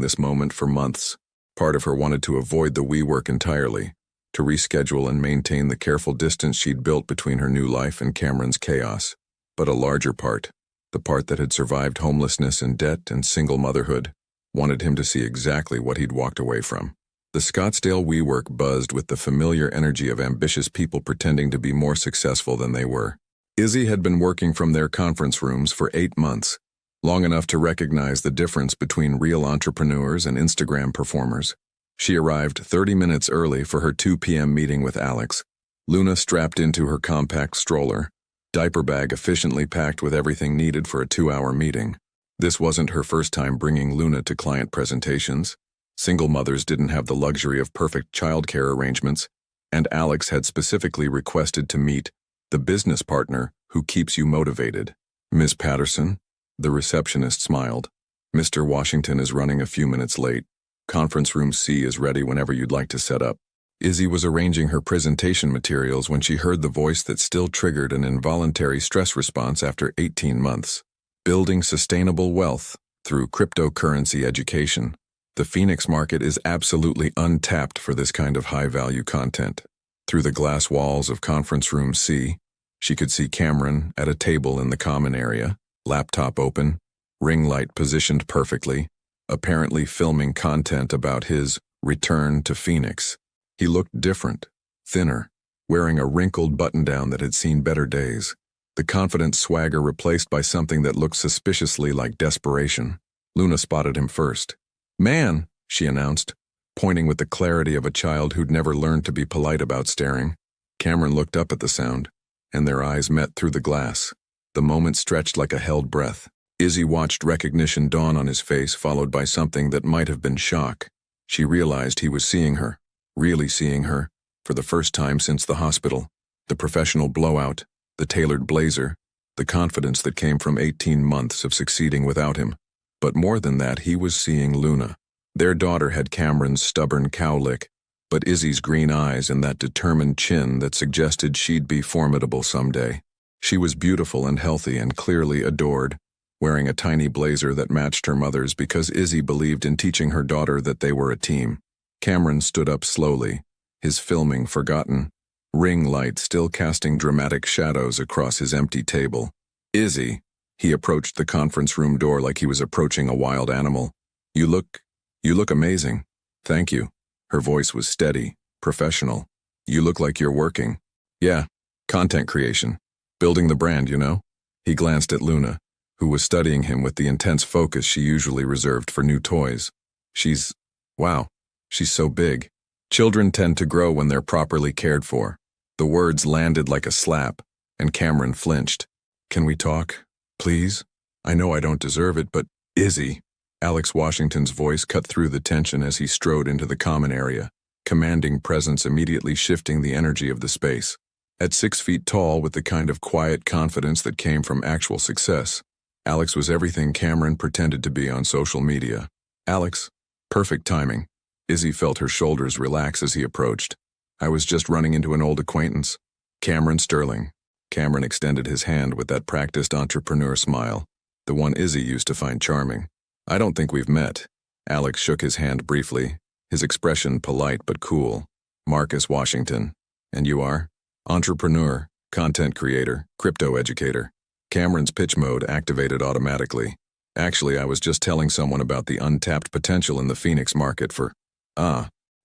this moment for months. Part of her wanted to avoid the WeWork entirely, to reschedule and maintain the careful distance she'd built between her new life and Cameron's chaos. But a larger part, the part that had survived homelessness and debt and single motherhood, wanted him to see exactly what he'd walked away from. The Scottsdale WeWork buzzed with the familiar energy of ambitious people pretending to be more successful than they were. Izzy had been working from their conference rooms for 8 months, long enough to recognize the difference between real entrepreneurs and Instagram performers. She arrived 30 minutes early for her 2 p.m. meeting with Alex, Luna strapped into her compact stroller, diaper bag efficiently packed with everything needed for a 2-hour meeting. This wasn't her first time bringing Luna to client presentations. Single mothers didn't have the luxury of perfect childcare arrangements, and Alex had specifically requested to meet the business partner who keeps you motivated. Ms. Patterson? The receptionist smiled. Mr. Washington is running a few minutes late. Conference room C is ready whenever you'd like to set up. Izzy was arranging her presentation materials when she heard the voice that still triggered an involuntary stress response after 18 months. Building sustainable wealth through cryptocurrency education. The Phoenix market is absolutely untapped for this kind of high-value content. Through the glass walls of conference room C, she could see Cameron at a table in the common area, laptop open, ring light positioned perfectly, apparently filming content about his return to Phoenix. He looked different, thinner, wearing a wrinkled button-down that had seen better days, the confident swagger replaced by something that looked suspiciously like desperation. Luna spotted him first. "Man," she announced, pointing with the clarity of a child who'd never learned to be polite about staring. Cameron looked up at the sound, and their eyes met through the glass. The moment stretched like a held breath. Izzy watched recognition dawn on his face, followed by something that might have been shock. She realized he was seeing her, really seeing her, for the first time since the hospital. The professional blowout, the tailored blazer, the confidence that came from 18 months of succeeding without him. But more than that, he was seeing Luna. Their daughter had Cameron's stubborn cowlick, but Izzy's green eyes and that determined chin that suggested she'd be formidable someday. She was beautiful and healthy and clearly adored, wearing a tiny blazer that matched her mother's because Izzy believed in teaching her daughter that they were a team. Cameron stood up slowly, his filming forgotten, ring light still casting dramatic shadows across his empty table. "Izzy," he approached the conference room door like he was approaching a wild animal. You look amazing." "Thank you." Her voice was steady, professional. "You look like you're working." "Yeah, content creation. Building the brand, you know." He glanced at Luna, who was studying him with the intense focus she usually reserved for new toys. Wow, she's so big. Children tend to grow when they're properly cared for. The words landed like a slap, and Cameron flinched. Can we talk, please? I know I don't deserve it, but Izzy. Alex Washington's voice cut through the tension as he strode into the common area, commanding presence immediately shifting the energy of the space. At 6 feet tall, with the kind of quiet confidence that came from actual success, Alex was everything Cameron pretended to be on social media. Alex, perfect timing. Izzy felt her shoulders relax as he approached. I was just running into an old acquaintance, Cameron Sterling. Cameron extended his hand with that practiced entrepreneur smile, the one Izzy used to find charming. I don't think we've met. Alex shook his hand briefly, his expression polite but cool. Marcus Washington. And you are? Entrepreneur, content creator, crypto educator. Cameron's pitch mode activated automatically. Actually, I was just telling someone about the untapped potential in the Phoenix market for...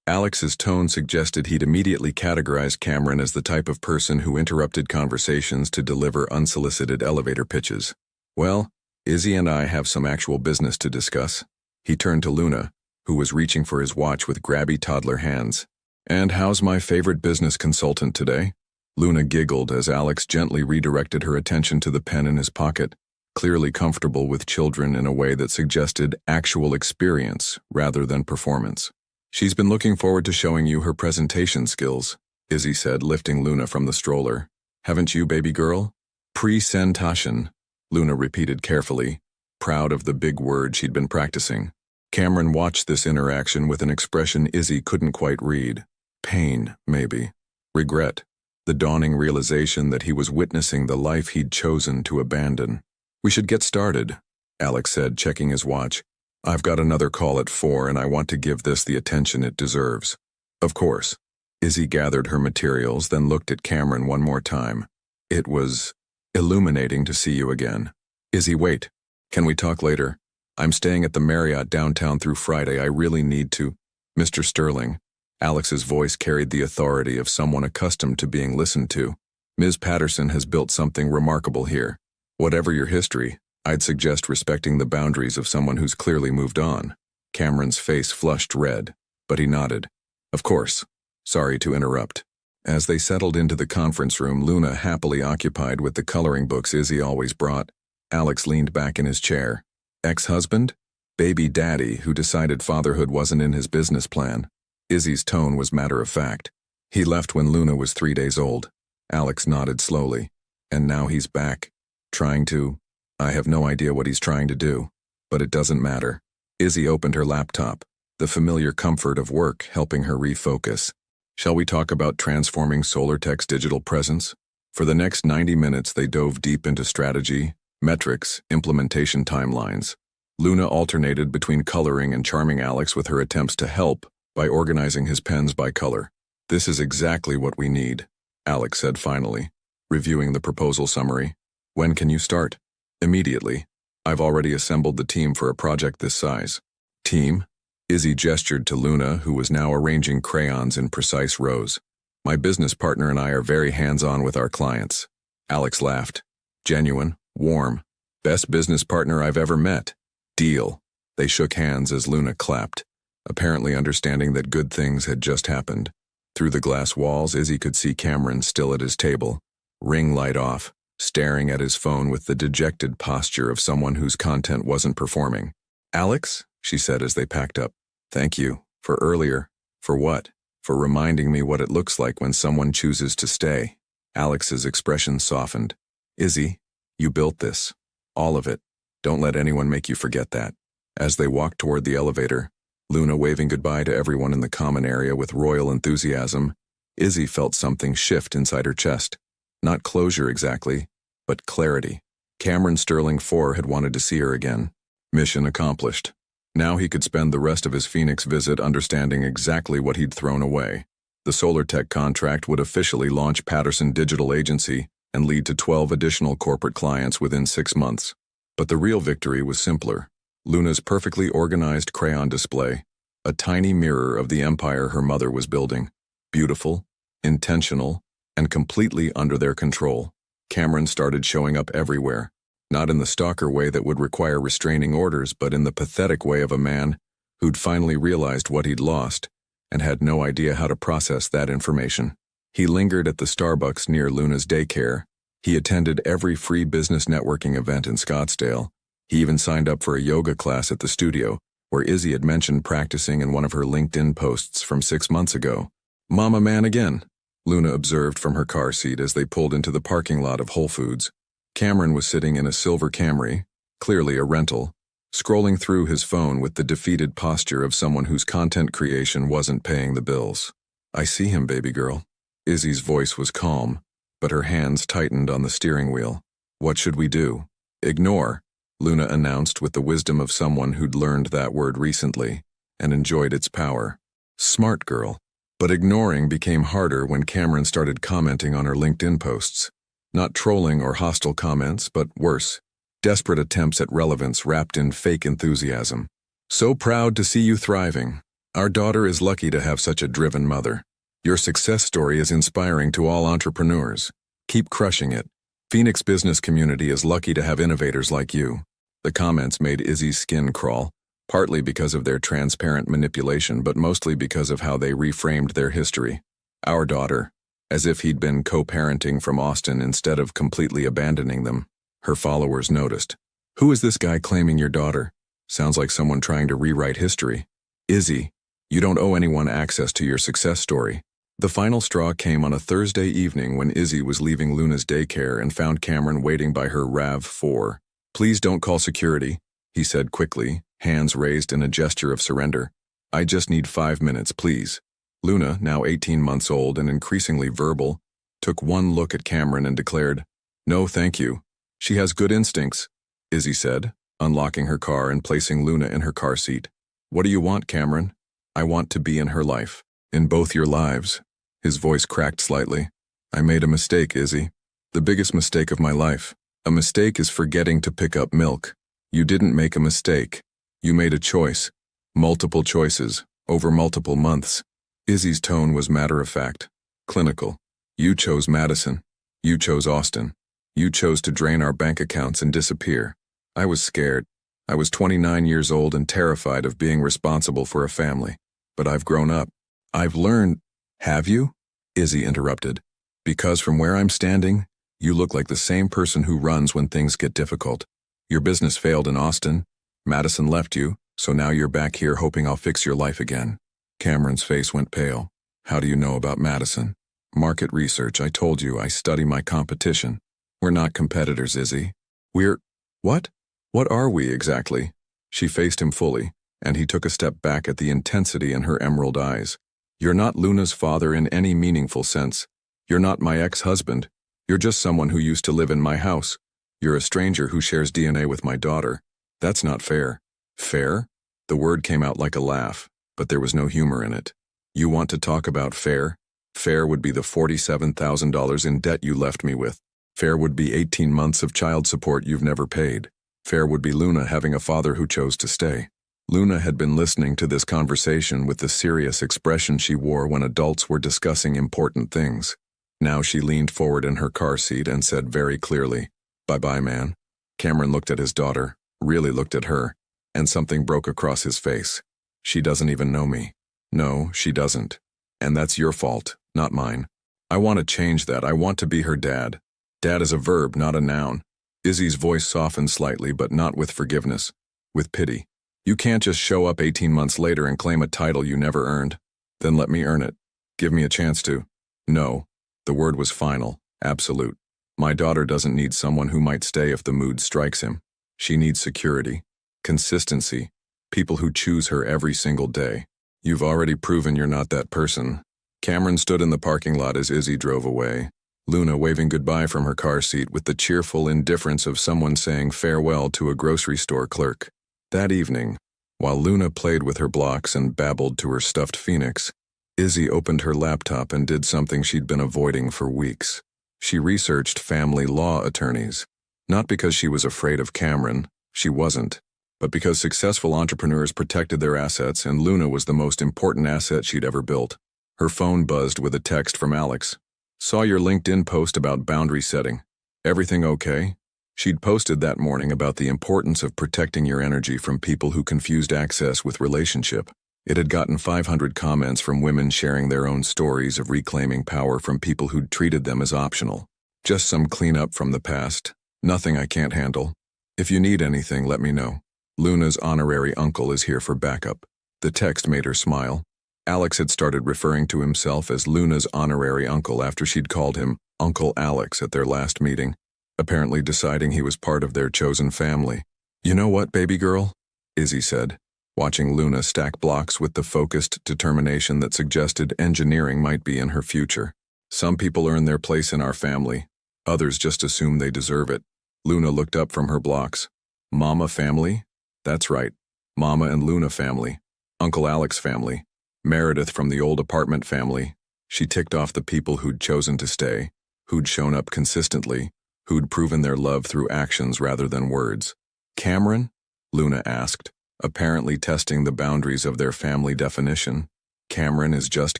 Alex's tone suggested he'd immediately categorized Cameron as the type of person who interrupted conversations to deliver unsolicited elevator pitches. Well, Izzy and I have some actual business to discuss. He turned to Luna, who was reaching for his watch with grabby toddler hands. And how's my favorite business consultant today? Luna giggled as Alex gently redirected her attention to the pen in his pocket, clearly comfortable with children in a way that suggested actual experience rather than performance. She's been looking forward to showing you her presentation skills, Izzy said, lifting Luna from the stroller. Haven't you, baby girl? Presentation, Luna repeated carefully, proud of the big word she'd been practicing. Cameron watched this interaction with an expression Izzy couldn't quite read. Pain, maybe. Regret. The dawning realization that he was witnessing the life he'd chosen to abandon. We should get started, Alex said, checking his watch. I've got another call at 4 and I want to give this the attention it deserves. Of course. Izzy gathered her materials, then looked at Cameron one more time. It was illuminating to see you again. Izzy, wait. Can we talk later? I'm staying at the Marriott downtown through Friday. I really need to. Mr. Sterling. Alex's voice carried the authority of someone accustomed to being listened to. Ms. Patterson has built something remarkable here. Whatever your history, I'd suggest respecting the boundaries of someone who's clearly moved on. Cameron's face flushed red, but he nodded. Of course. Sorry to interrupt. As they settled into the conference room, Luna happily occupied with the coloring books Izzy always brought, Alex leaned back in his chair. Ex-husband? Baby daddy who decided fatherhood wasn't in his business plan. Izzy's tone was matter-of-fact. He left when Luna was 3 days old. Alex nodded slowly. And now he's back. Trying to... I have no idea what he's trying to do. But it doesn't matter. Izzy opened her laptop, the familiar comfort of work helping her refocus. Shall we talk about transforming SolarTech's digital presence? For the next 90 minutes, they dove deep into strategy, metrics, implementation timelines. Luna alternated between coloring and charming Alex with her attempts to help by organizing his pens by color. This is exactly what we need, Alex said finally, reviewing the proposal summary. When can you start? Immediately. I've already assembled the team for a project this size. Team? Izzy gestured to Luna, who was now arranging crayons in precise rows. My business partner and I are very hands-on with our clients. Alex laughed. Genuine, warm. Best business partner I've ever met. Deal. They shook hands as Luna clapped, apparently understanding that good things had just happened. Through the glass walls, Izzy could see Cameron still at his table, ring light off, staring at his phone with the dejected posture of someone whose content wasn't performing. Alex, she said as they packed up, thank you. For earlier. For what? For reminding me what it looks like when someone chooses to stay. Alex's expression softened. Izzy, you built this. All of it. Don't let anyone make you forget that. As they walked toward the elevator, Luna waving goodbye to everyone in the common area with royal enthusiasm, Izzy felt something shift inside her chest. Not closure exactly, but clarity. Cameron Sterling IV had wanted to see her again. Mission accomplished. Now he could spend the rest of his Phoenix visit understanding exactly what he'd thrown away. The SolarTech contract would officially launch Patterson Digital Agency and lead to 12 additional corporate clients within 6 months. But the real victory was simpler. Luna's perfectly organized crayon display, a tiny mirror of the empire her mother was building. Beautiful, intentional, and completely under their control. Cameron started showing up everywhere. Not in the stalker way that would require restraining orders, but in the pathetic way of a man who'd finally realized what he'd lost and had no idea how to process that information. He lingered at the Starbucks near Luna's daycare. He attended every free business networking event in Scottsdale. He even signed up for a yoga class at the studio, where Izzy had mentioned practicing in one of her LinkedIn posts from 6 months ago. "Mama man again," Luna observed from her car seat as they pulled into the parking lot of Whole Foods. Cameron was sitting in a silver Camry, clearly a rental, scrolling through his phone with the defeated posture of someone whose content creation wasn't paying the bills. "I see him, baby girl." Izzy's voice was calm, but her hands tightened on the steering wheel. "What should we do?" "Ignore," Luna announced with the wisdom of someone who'd learned that word recently and enjoyed its power. Smart girl. But ignoring became harder when Cameron started commenting on her LinkedIn posts. Not trolling or hostile comments, but worse, desperate attempts at relevance wrapped in fake enthusiasm. "So proud to see you thriving. Our daughter is lucky to have such a driven mother. Your success story is inspiring to all entrepreneurs. Keep crushing it. Phoenix business community is lucky to have innovators like you." The comments made Izzy's skin crawl, partly because of their transparent manipulation, but mostly because of how they reframed their history. "Our daughter," as if he'd been co-parenting from Austin instead of completely abandoning them. Her followers noticed. "Who is this guy claiming your daughter? Sounds like someone trying to rewrite history." "Izzy, you don't owe anyone access to your success story." The final straw came on a Thursday evening when Izzy was leaving Luna's daycare and found Cameron waiting by her RAV4. "Please don't call security," he said quickly, hands raised in a gesture of surrender. "I just need 5 minutes, please." Luna, now 18 months old and increasingly verbal, took one look at Cameron and declared, "No, thank you. She has good instincts," Izzy said, unlocking her car and placing Luna in her car seat. "What do you want, Cameron?" "I want to be in her life. In both your lives." His voice cracked slightly. "I made a mistake, Izzy. The biggest mistake of my life. A mistake is forgetting to pick up milk. You didn't make a mistake. You made a choice. Multiple choices, over multiple months." Izzy's tone was matter-of-fact, clinical. "You chose Madison. You chose Austin. You chose to drain our bank accounts and disappear. I was scared. I was 29 years old and terrified of being responsible for a family. But I've grown up. I've learned." "Have you?" Izzy interrupted. "Because from where I'm standing, you look like the same person who runs when things get difficult. Your business failed in Austin. Madison left you, so now you're back here hoping I'll fix your life again." Cameron's face went pale. "How do you know about Madison?" "Market research. I told you I study my competition." "We're not competitors, Izzy. We're—" "What? What are we exactly?" She faced him fully, and he took a step back at the intensity in her emerald eyes. "You're not Luna's father in any meaningful sense. You're not my ex-husband. You're just someone who used to live in my house. You're a stranger who shares DNA with my daughter. That's not fair." "Fair?" The word came out like a laugh, but there was no humor in it. "You want to talk about fair? Fair would be the $47,000 in debt you left me with. Fair would be 18 months of child support you've never paid. Fair would be Luna having a father who chose to stay." Luna had been listening to this conversation with the serious expression she wore when adults were discussing important things. Now she leaned forward in her car seat and said very clearly, "Bye-bye, man." Cameron looked at his daughter, really looked at her, and something broke across his face. "She doesn't even know me." "No, she doesn't. And that's your fault, not mine. I want to change that. I want to be her dad. Dad is a verb, not a noun." Izzy's voice softened slightly, but not with forgiveness, with pity. "You can't just show up 18 months later and claim a title you never earned. Then let me earn it. Give me a chance to." "No." The word was final, absolute. "My daughter doesn't need someone who might stay if the mood strikes him. She needs security, consistency, people who choose her every single day. You've already proven you're not that person." Cameron stood in the parking lot as Izzy drove away, Luna waving goodbye from her car seat with the cheerful indifference of someone saying farewell to a grocery store clerk. That evening, while Luna played with her blocks and babbled to her stuffed phoenix, Izzy opened her laptop and did something she'd been avoiding for weeks. She researched family law attorneys. Not because she was afraid of Cameron, she wasn't, but because successful entrepreneurs protected their assets and Luna was the most important asset she'd ever built. Her phone buzzed with a text from Alex. "Saw your LinkedIn post about boundary setting. Everything okay?" She'd posted that morning about the importance of protecting your energy from people who confused access with relationship. It had gotten 500 comments from women sharing their own stories of reclaiming power from people who'd treated them as optional. Just some cleanup from the past. Nothing I can't handle. If you need anything, let me know. Luna's honorary uncle is here for backup. The text made her smile. Alex had started referring to himself as Luna's honorary uncle after she'd called him Uncle Alex at their last meeting, apparently deciding he was part of their chosen family. You know what, baby girl? Izzy said, watching Luna stack blocks with the focused determination that suggested engineering might be in her future. Some people earn their place in our family. Others just assume they deserve it. Luna looked up from her blocks. Mama family? That's right. Mama and Luna family. Uncle Alex family. Meredith from the old apartment family. She ticked off the people who'd chosen to stay, who'd shown up consistently, who'd proven their love through actions rather than words. Cameron? Luna asked, apparently testing the boundaries of their family definition. Cameron is just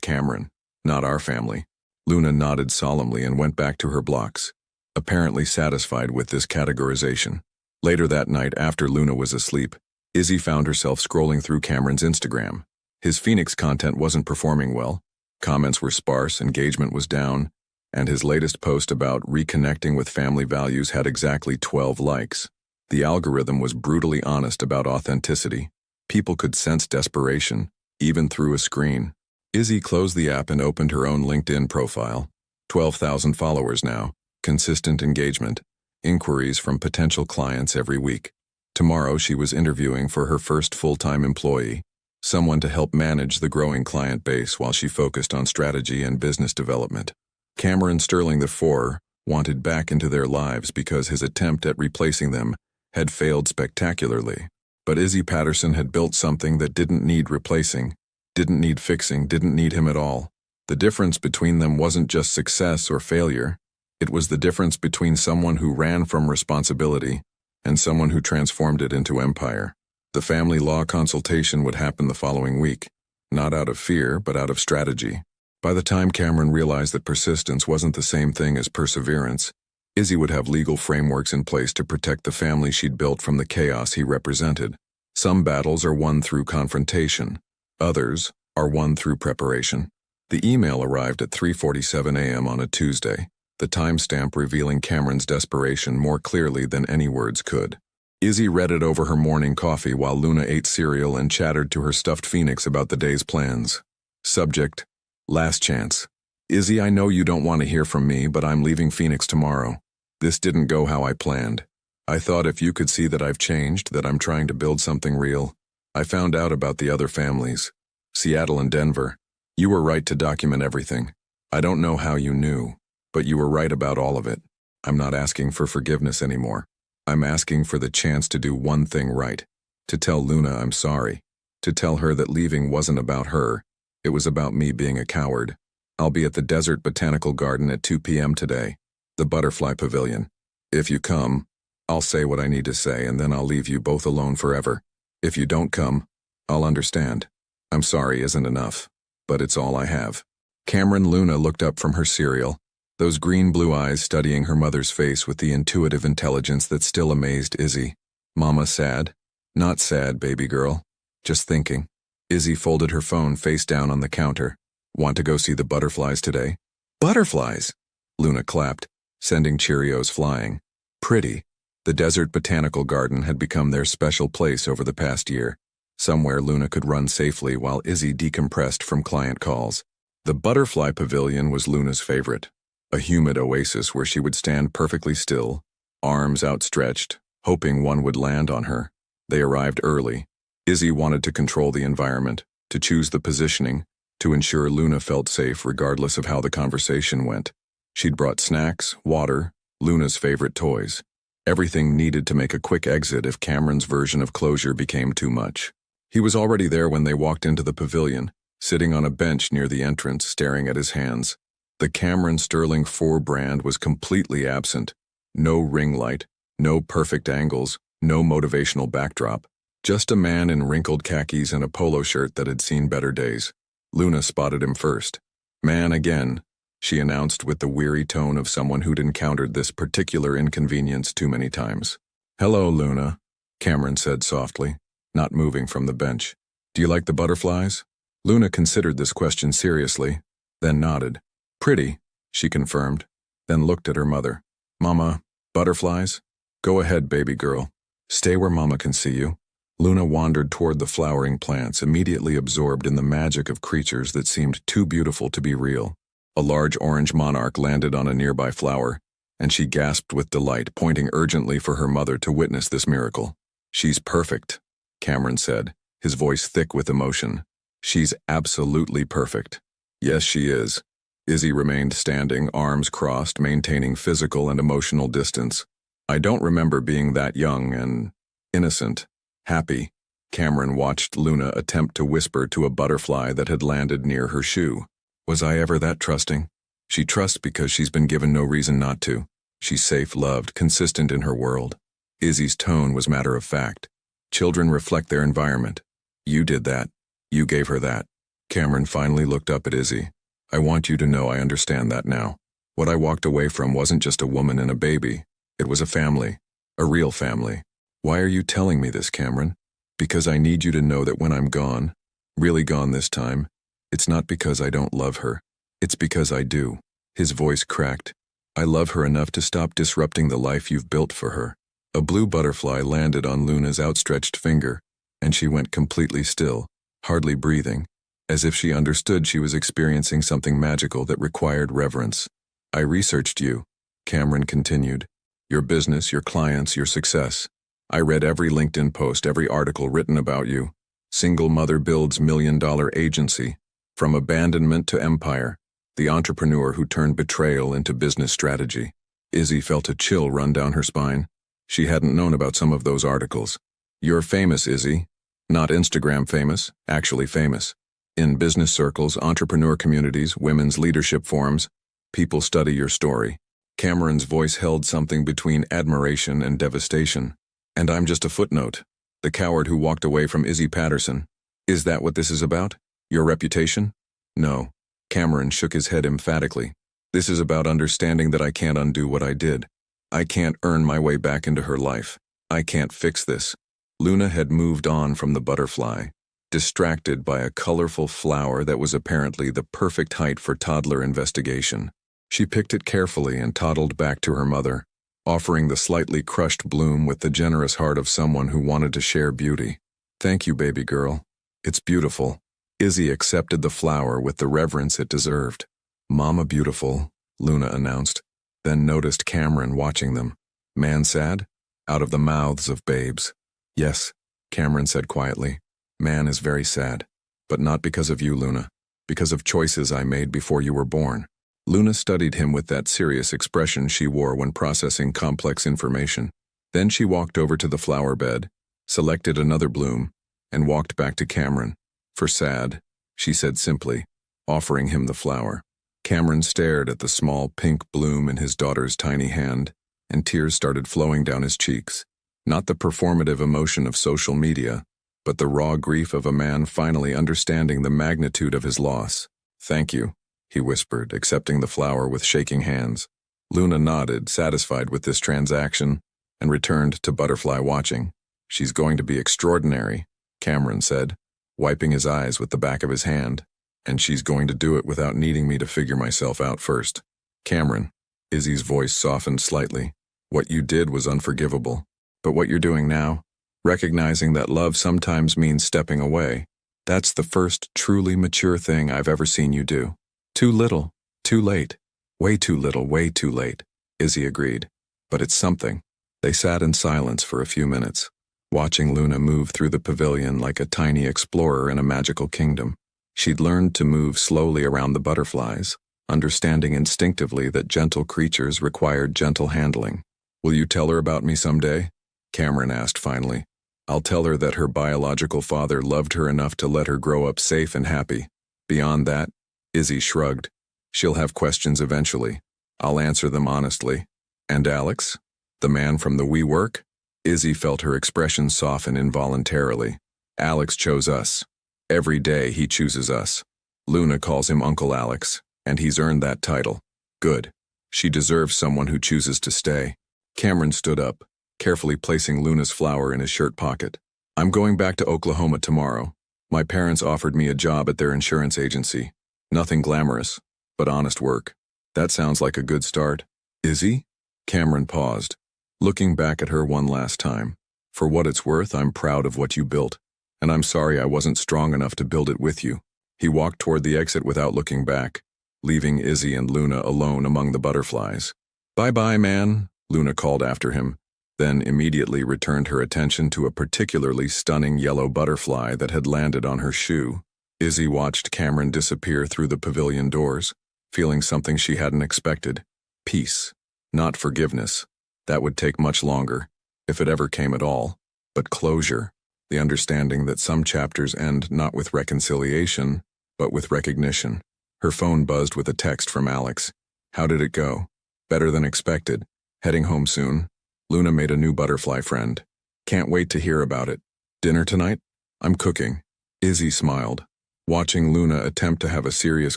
Cameron, not our family. Luna nodded solemnly and went back to her blocks, apparently satisfied with this categorization. Later that night, after Luna was asleep, Izzy found herself scrolling through Cameron's Instagram. His Phoenix content wasn't performing well. Comments were sparse, engagement was down, and his latest post about reconnecting with family values had exactly 12 likes. The algorithm was brutally honest about authenticity. People could sense desperation, even through a screen. Izzy closed the app and opened her own LinkedIn profile. 12,000 followers now, consistent engagement, inquiries from potential clients every week. Tomorrow she was interviewing for her first full-time employee, someone to help manage the growing client base while she focused on strategy and business development. Cameron Sterling IV wanted back into their lives because his attempt at replacing them had failed spectacularly. But Izzy Patterson had built something that didn't need replacing, didn't need fixing, didn't need him at all. The difference between them wasn't just success or failure. It was the difference between someone who ran from responsibility and someone who transformed it into empire. The family law consultation would happen the following week, not out of fear, but out of strategy. By the time Cameron realized that persistence wasn't the same thing as perseverance, Izzy would have legal frameworks in place to protect the family she'd built from the chaos he represented. Some battles are won through confrontation. Others are won through preparation. The email arrived at 3:47 a.m. on a Tuesday, the timestamp revealing Cameron's desperation more clearly than any words could. Izzy read it over her morning coffee while Luna ate cereal and chattered to her stuffed phoenix about the day's plans. Subject: last chance. Izzy, I know you don't want to hear from me, but I'm leaving Phoenix tomorrow. This didn't go how I planned. I thought if you could see that I've changed, that I'm trying to build something real. I found out about the other families, Seattle and Denver. You were right to document everything. I don't know how you knew, but you were right about all of it. I'm not asking for forgiveness anymore. I'm asking for the chance to do one thing right, to tell Luna I'm sorry, to tell her that leaving wasn't about her, it was about me being a coward. I'll be at the Desert Botanical Garden at 2 p.m. today, the Butterfly Pavilion. If you come, I'll say what I need to say and then I'll leave you both alone forever. If you don't come, I'll understand. I'm sorry isn't enough, but it's all I have. Cameron Luna looked up from her cereal, those green-blue eyes studying her mother's face with the intuitive intelligence that still amazed Izzy. Mama sad? Not sad, baby girl. Just thinking. Izzy folded her phone face down on the counter. Want to go see the butterflies today? Butterflies! Luna clapped, sending Cheerios flying. Pretty. The Desert Botanical Garden had become their special place over the past year, somewhere Luna could run safely while Izzy decompressed from client calls. The Butterfly Pavilion was Luna's favorite. A humid oasis where she would stand perfectly still, arms outstretched, hoping one would land on her. They arrived early. Izzy wanted to control the environment, to choose the positioning, to ensure Luna felt safe regardless of how the conversation went. She'd brought snacks, water, Luna's favorite toys. Everything needed to make a quick exit if Cameron's version of closure became too much. He was already there when they walked into the pavilion, sitting on a bench near the entrance, staring at his hands. The Cameron Sterling IV brand was completely absent. No ring light, no perfect angles, no motivational backdrop. Just a man in wrinkled khakis and a polo shirt that had seen better days. Luna spotted him first. Man again. she announced with the weary tone of someone who'd encountered this particular inconvenience too many times. "Hello, Luna," Cameron said softly, not moving from the bench. "Do you like the butterflies?" Luna considered this question seriously, then nodded. "Pretty," she confirmed, then looked at her mother. "Mama, butterflies? Go ahead, baby girl. Stay where Mama can see you." Luna wandered toward the flowering plants, immediately absorbed in the magic of creatures that seemed too beautiful to be real. A large orange monarch landed on a nearby flower, and she gasped with delight, pointing urgently for her mother to witness this miracle. "She's perfect," Cameron said, his voice thick with emotion. "She's absolutely perfect." "Yes, she is." Izzy remained standing, arms crossed, maintaining physical and emotional distance. "I don't remember being that young and innocent, happy." Cameron watched Luna attempt to whisper to a butterfly that had landed near her shoe. "Was I ever that trusting?" "She trusts because she's been given no reason not to. She's safe, loved, consistent in her world." Izzy's tone was matter of fact. "Children reflect their environment. You did that. You gave her that." Cameron finally looked up at Izzy. "I want you to know I understand that now. What I walked away from wasn't just a woman and a baby. It was a family. A real family." "Why are you telling me this, Cameron?" "Because I need you to know that when I'm gone, really gone this time, it's not because I don't love her. It's because I do." His voice cracked. "I love her enough to stop disrupting the life you've built for her." A blue butterfly landed on Luna's outstretched finger, and she went completely still, hardly breathing, as if she understood she was experiencing something magical that required reverence. "I researched you," Cameron continued. "Your business, your clients, your success. I read every LinkedIn post, every article written about you. Single mother builds $1 million agency. From abandonment to empire. The entrepreneur who turned betrayal into business strategy." Izzy felt a chill run down her spine. She hadn't known about some of those articles. "You're famous, Izzy. Not Instagram famous, actually famous. In business circles, entrepreneur communities, women's leadership forums, people study your story." Cameron's voice held something between admiration and devastation. "And I'm just a footnote. The coward who walked away from Izzy Patterson. Is that what this is about? Your reputation?" "No." Cameron shook his head emphatically. "This is about understanding that I can't undo what I did. I can't earn my way back into her life. I can't fix this." Luna had moved on from the butterfly, distracted by a colorful flower that was apparently the perfect height for toddler investigation. She picked it carefully and toddled back to her mother, offering the slightly crushed bloom with the generous heart of someone who wanted to share beauty. "Thank you, baby girl. It's beautiful." Izzy accepted the flower with the reverence it deserved. "Mama beautiful," Luna announced, then noticed Cameron watching them. "Man sad?" Out of the mouths of babes. "Yes," Cameron said quietly. "Man is very sad. But not because of you, Luna. Because of choices I made before you were born." Luna studied him with that serious expression she wore when processing complex information. Then she walked over to the flower bed, selected another bloom, and walked back to Cameron. "For sad," she said simply, offering him the flower. Cameron stared at the small pink bloom in his daughter's tiny hand, and tears started flowing down his cheeks. Not the performative emotion of social media, but the raw grief of a man finally understanding the magnitude of his loss. "Thank you," he whispered, accepting the flower with shaking hands. Luna nodded, satisfied with this transaction, and returned to butterfly watching. "She's going to be extraordinary," Cameron said, wiping his eyes with the back of his hand. "And she's going to do it without needing me to figure myself out first." "Cameron," Izzy's voice softened slightly, "what you did was unforgivable. But what you're doing now, recognizing that love sometimes means stepping away, that's the first truly mature thing I've ever seen you do." "Too little, too late. Way too little, way too late," Izzy agreed. "But it's something." They sat in silence for a few minutes, watching Luna move through the pavilion like a tiny explorer in a magical kingdom. She'd learned to move slowly around the butterflies, understanding instinctively that gentle creatures required gentle handling. "Will you tell her about me someday?" Cameron asked finally. "I'll tell her that her biological father loved her enough to let her grow up safe and happy. Beyond that," Izzy shrugged, "she'll have questions eventually. I'll answer them honestly." "And Alex? The man from the WeWork?" Izzy felt her expression soften involuntarily. "Alex chose us. Every day he chooses us. Luna calls him Uncle Alex. And he's earned that title. Good. She deserves someone who chooses to stay. Cameron stood up, carefully placing Luna's flower in his shirt pocket. I'm going back to Oklahoma tomorrow. My parents offered me a job at their insurance agency. Nothing glamorous, but honest work. That sounds like a good start. Izzy? Cameron paused, looking back at her one last time. For what it's worth, I'm proud of what you built, and I'm sorry I wasn't strong enough to build it with you. He walked toward the exit without looking back, leaving Izzy and Luna alone among the butterflies. Bye-bye, man, Luna called after him, then immediately returned her attention to a particularly stunning yellow butterfly that had landed on her shoe. Izzy watched Cameron disappear through the pavilion doors, feeling something she hadn't expected. Peace, not forgiveness. That would take much longer, if it ever came at all. But closure, the understanding that some chapters end not with reconciliation, but with recognition. Her phone buzzed with a text from Alex. How did it go? Better than expected. Heading home soon. Luna made a new butterfly friend. Can't wait to hear about it. Dinner tonight? I'm cooking. Izzy smiled, watching Luna attempt to have a serious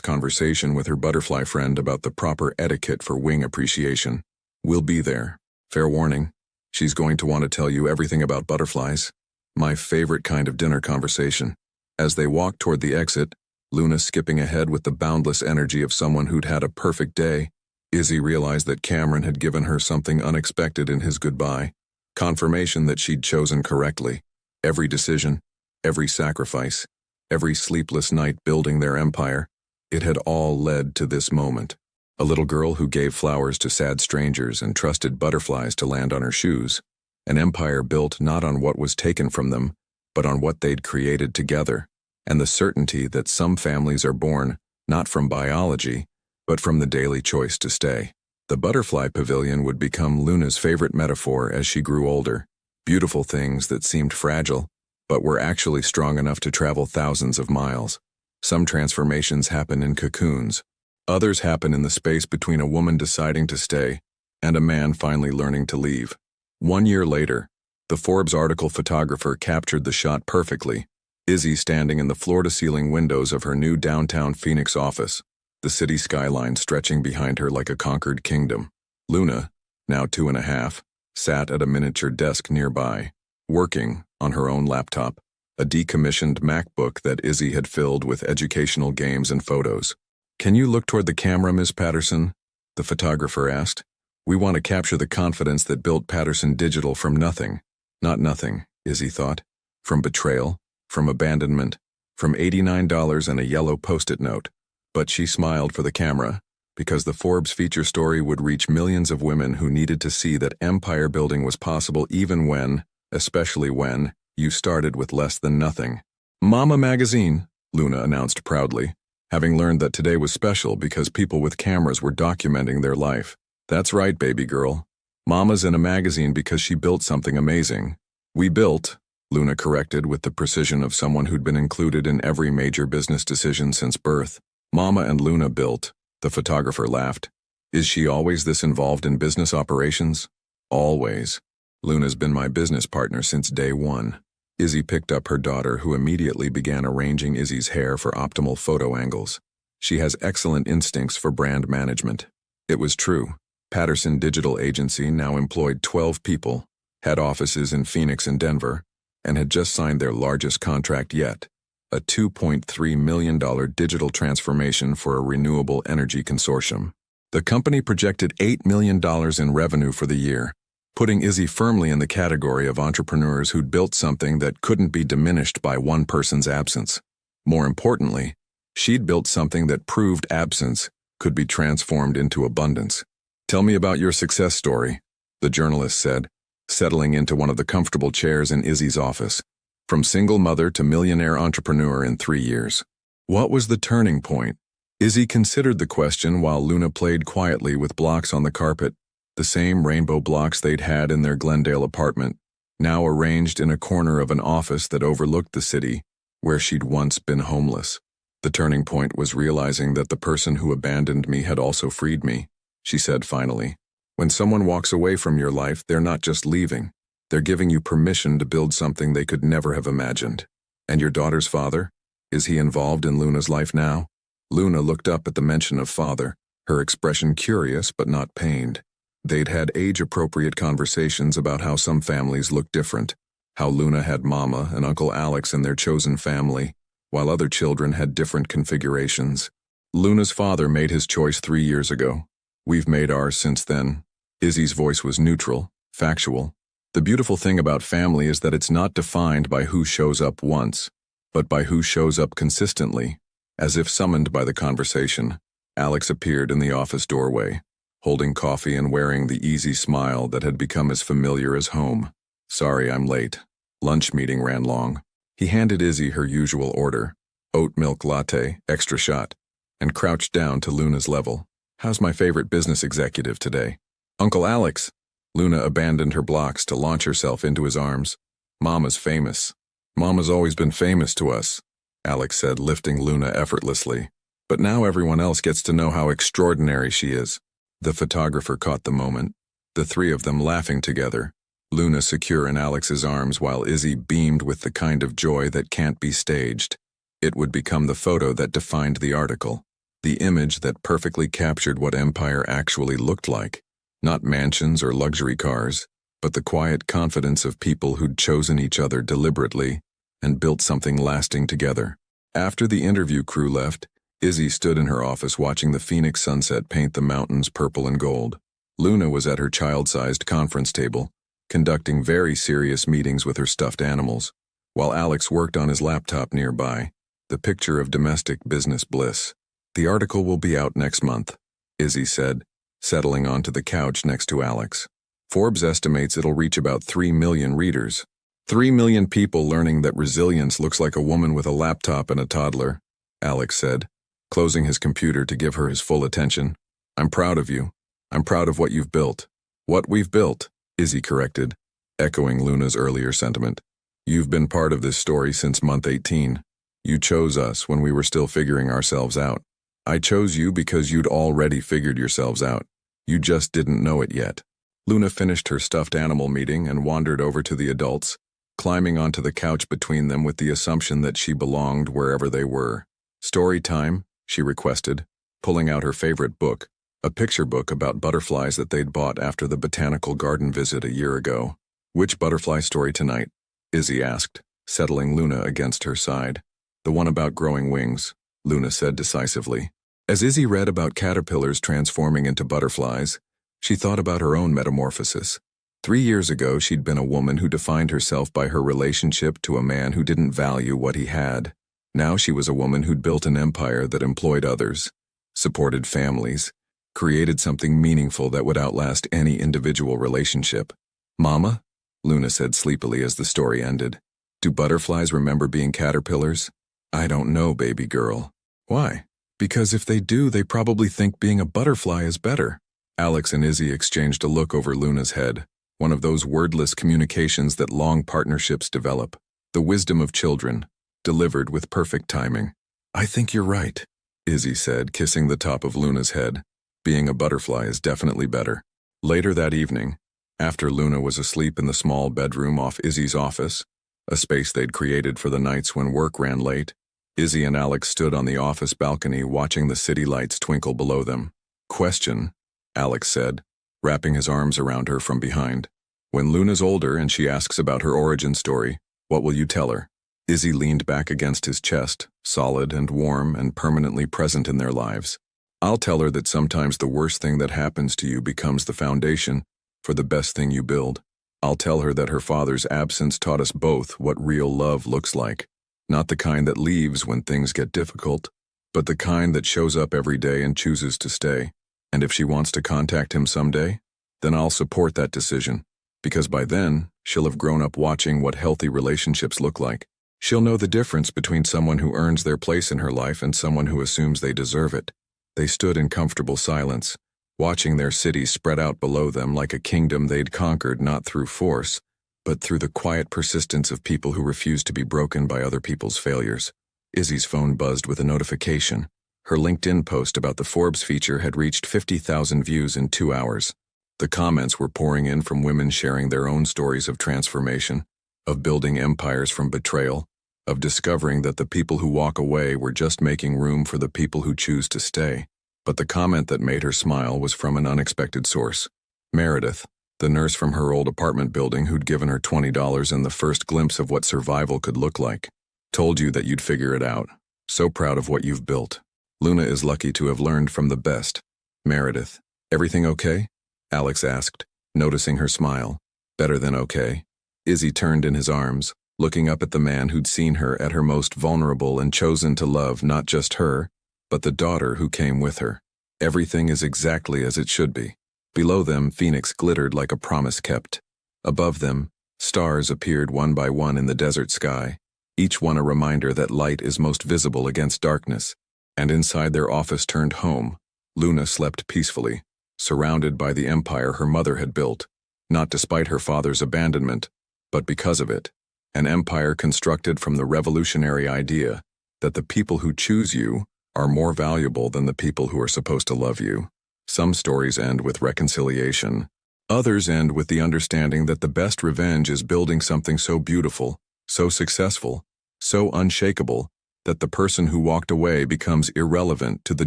conversation with her butterfly friend about the proper etiquette for wing appreciation. We'll be there. Fair warning, she's going to want to tell you everything about butterflies. My favorite kind of dinner conversation. As they walked toward the exit, Luna skipping ahead with the boundless energy of someone who'd had a perfect day, Izzy realized that Cameron had given her something unexpected in his goodbye. Confirmation that she'd chosen correctly. Every decision, every sacrifice, every sleepless night building their empire, it had all led to this moment. A little girl who gave flowers to sad strangers and trusted butterflies to land on her shoes. An empire built not on what was taken from them, but on what they'd created together, and the certainty that some families are born not from biology, but from the daily choice to stay. The butterfly pavilion would become Luna's favorite metaphor as she grew older. Beautiful things that seemed fragile, but were actually strong enough to travel thousands of miles. Some transformations happen in cocoons. Others happen in the space between a woman deciding to stay and a man finally learning to leave. 1 year later, the Forbes article photographer captured the shot perfectly. Izzy standing in the floor-to-ceiling windows of her new downtown Phoenix office, the city skyline stretching behind her like a conquered kingdom. Luna, now 2.5, sat at a miniature desk nearby, working on her own laptop, a decommissioned MacBook that Izzy had filled with educational games and photos. Can you look toward the camera, Ms. Patterson? The photographer asked. We want to capture the confidence that built Patterson Digital from nothing. Not nothing, Izzy thought. From betrayal, from abandonment, from $89 and a yellow post-it note. But she smiled for the camera, because the Forbes feature story would reach millions of women who needed to see that empire building was possible even when, especially when, you started with less than nothing. Mama Magazine, Luna announced proudly, having learned that today was special because people with cameras were documenting their life. That's right, baby girl. Mama's in a magazine because she built something amazing. We built, Luna corrected with the precision of someone who'd been included in every major business decision since birth. Mama and Luna built, the photographer laughed. Is she always this involved in business operations? Always. Luna's been my business partner since day one. Izzy picked up her daughter, who immediately began arranging Izzy's hair for optimal photo angles. She has excellent instincts for brand management. It was true. Patterson Digital Agency now employed 12 people, had offices in Phoenix and Denver, and had just signed their largest contract yet, a $2.3 million digital transformation for a renewable energy consortium. The company projected $8 million in revenue for the year, putting Izzy firmly in the category of entrepreneurs who'd built something that couldn't be diminished by one person's absence. More importantly, she'd built something that proved absence could be transformed into abundance. Tell me about your success story, the journalist said, settling into one of the comfortable chairs in Izzy's office. From single mother to millionaire entrepreneur in 3 years. What was the turning point? Izzy considered the question while Luna played quietly with blocks on the carpet, the same rainbow blocks they'd had in their Glendale apartment, now arranged in a corner of an office that overlooked the city, where she'd once been homeless. The turning point was realizing that the person who abandoned me had also freed me, she said finally. When someone walks away from your life, they're not just leaving. They're giving you permission to build something they could never have imagined. And your daughter's father? Is he involved in Luna's life now? Luna looked up at the mention of father, her expression curious but not pained. They'd had age-appropriate conversations about how some families look different, how Luna had Mama and Uncle Alex in their chosen family, while other children had different configurations. Luna's father made his choice 3 years ago. We've made ours since then. Izzy's voice was neutral, factual. The beautiful thing about family is that it's not defined by who shows up once, but by who shows up consistently. As if summoned by the conversation, Alex appeared in the office doorway, holding coffee and wearing the easy smile that had become as familiar as home. Sorry, I'm late. Lunch meeting ran long. He handed Izzy her usual order, oat milk latte, extra shot, and crouched down to Luna's level. How's my favorite business executive today? Uncle Alex. Luna abandoned her blocks to launch herself into his arms. Mama's famous. Mama's always been famous to us, Alex said, lifting Luna effortlessly. But now everyone else gets to know how extraordinary she is. The photographer caught the moment, the three of them laughing together, Luna secure in Alex's arms while Izzy beamed with the kind of joy that can't be staged. It would become the photo that defined the article, the image that perfectly captured what Empire actually looked like. Not mansions or luxury cars, but the quiet confidence of people who'd chosen each other deliberately and built something lasting together. After the interview crew left, Izzy stood in her office watching the Phoenix sunset paint the mountains purple and gold. Luna was at her child-sized conference table, conducting very serious meetings with her stuffed animals, while Alex worked on his laptop nearby, the picture of domestic business bliss. The article will be out next month, Izzy said, settling onto the couch next to Alex. Forbes estimates it'll reach about 3 million readers. 3 million people learning that resilience looks like a woman with a laptop and a toddler, Alex said, closing his computer to give her his full attention. I'm proud of you. I'm proud of what you've built. What we've built, Izzy corrected, echoing Luna's earlier sentiment. You've been part of this story since month 18. You chose us when we were still figuring ourselves out. I chose you because you'd already figured yourselves out. You just didn't know it yet. Luna finished her stuffed animal meeting and wandered over to the adults, climbing onto the couch between them with the assumption that she belonged wherever they were. Story time, she requested, pulling out her favorite book, a picture book about butterflies that they'd bought after the botanical garden visit a year ago. Which butterfly story tonight? Izzy asked, settling Luna against her side. The one about growing wings, Luna said decisively. As Izzy read about caterpillars transforming into butterflies, she thought about her own metamorphosis. 3 years ago, she'd been a woman who defined herself by her relationship to a man who didn't value what he had. Now she was a woman who'd built an empire that employed others, supported families, created something meaningful that would outlast any individual relationship. Mama? Luna said sleepily as the story ended. Do butterflies remember being caterpillars? I don't know, baby girl. Why? Because if they do, they probably think being a butterfly is better. Alex and Izzy exchanged a look over Luna's head, one of those wordless communications that long partnerships develop. The wisdom of children, delivered with perfect timing. I think you're right, Izzy said, kissing the top of Luna's head. Being a butterfly is definitely better. Later that evening, after Luna was asleep in the small bedroom off Izzy's office, a space they'd created for the nights when work ran late, Izzy and Alex stood on the office balcony watching the city lights twinkle below them. Question, Alex said, wrapping his arms around her from behind. When Luna's older and she asks about her origin story, what will you tell her? Izzy leaned back against his chest, solid and warm and permanently present in their lives. I'll tell her that sometimes the worst thing that happens to you becomes the foundation for the best thing you build. I'll tell her that her father's absence taught us both what real love looks like. Not the kind that leaves when things get difficult, but the kind that shows up every day and chooses to stay. And if she wants to contact him someday, then I'll support that decision, because by then, she'll have grown up watching what healthy relationships look like. She'll know the difference between someone who earns their place in her life and someone who assumes they deserve it. They stood in comfortable silence, watching their city spread out below them like a kingdom they'd conquered not through force, but through the quiet persistence of people who refused to be broken by other people's failures. Izzy's phone buzzed with a notification. Her LinkedIn post about the Forbes feature had reached 50,000 views in 2 hours. The comments were pouring in from women sharing their own stories of transformation, of building empires from betrayal, of discovering that the people who walk away were just making room for the people who choose to stay. But the comment that made her smile was from an unexpected source. Meredith, the nurse from her old apartment building who'd given her $20 and the first glimpse of what survival could look like, told you that you'd figure it out. So proud of what you've built. Luna is lucky to have learned from the best. Meredith, everything okay? Alex asked, noticing her smile. Better than okay. Izzy turned in his arms, looking up at the man who'd seen her at her most vulnerable and chosen to love not just her, but the daughter who came with her. Everything is exactly as it should be. Below them, Phoenix glittered like a promise kept. Above them, stars appeared one by one in the desert sky, each one a reminder that light is most visible against darkness. And inside their office turned home, Luna slept peacefully, surrounded by the empire her mother had built, not despite her father's abandonment, but because of it. An empire constructed from the revolutionary idea that the people who choose you are more valuable than the people who are supposed to love you. Some stories end with reconciliation. Others end with the understanding that the best revenge is building something so beautiful, so successful, so unshakable, that the person who walked away becomes irrelevant to the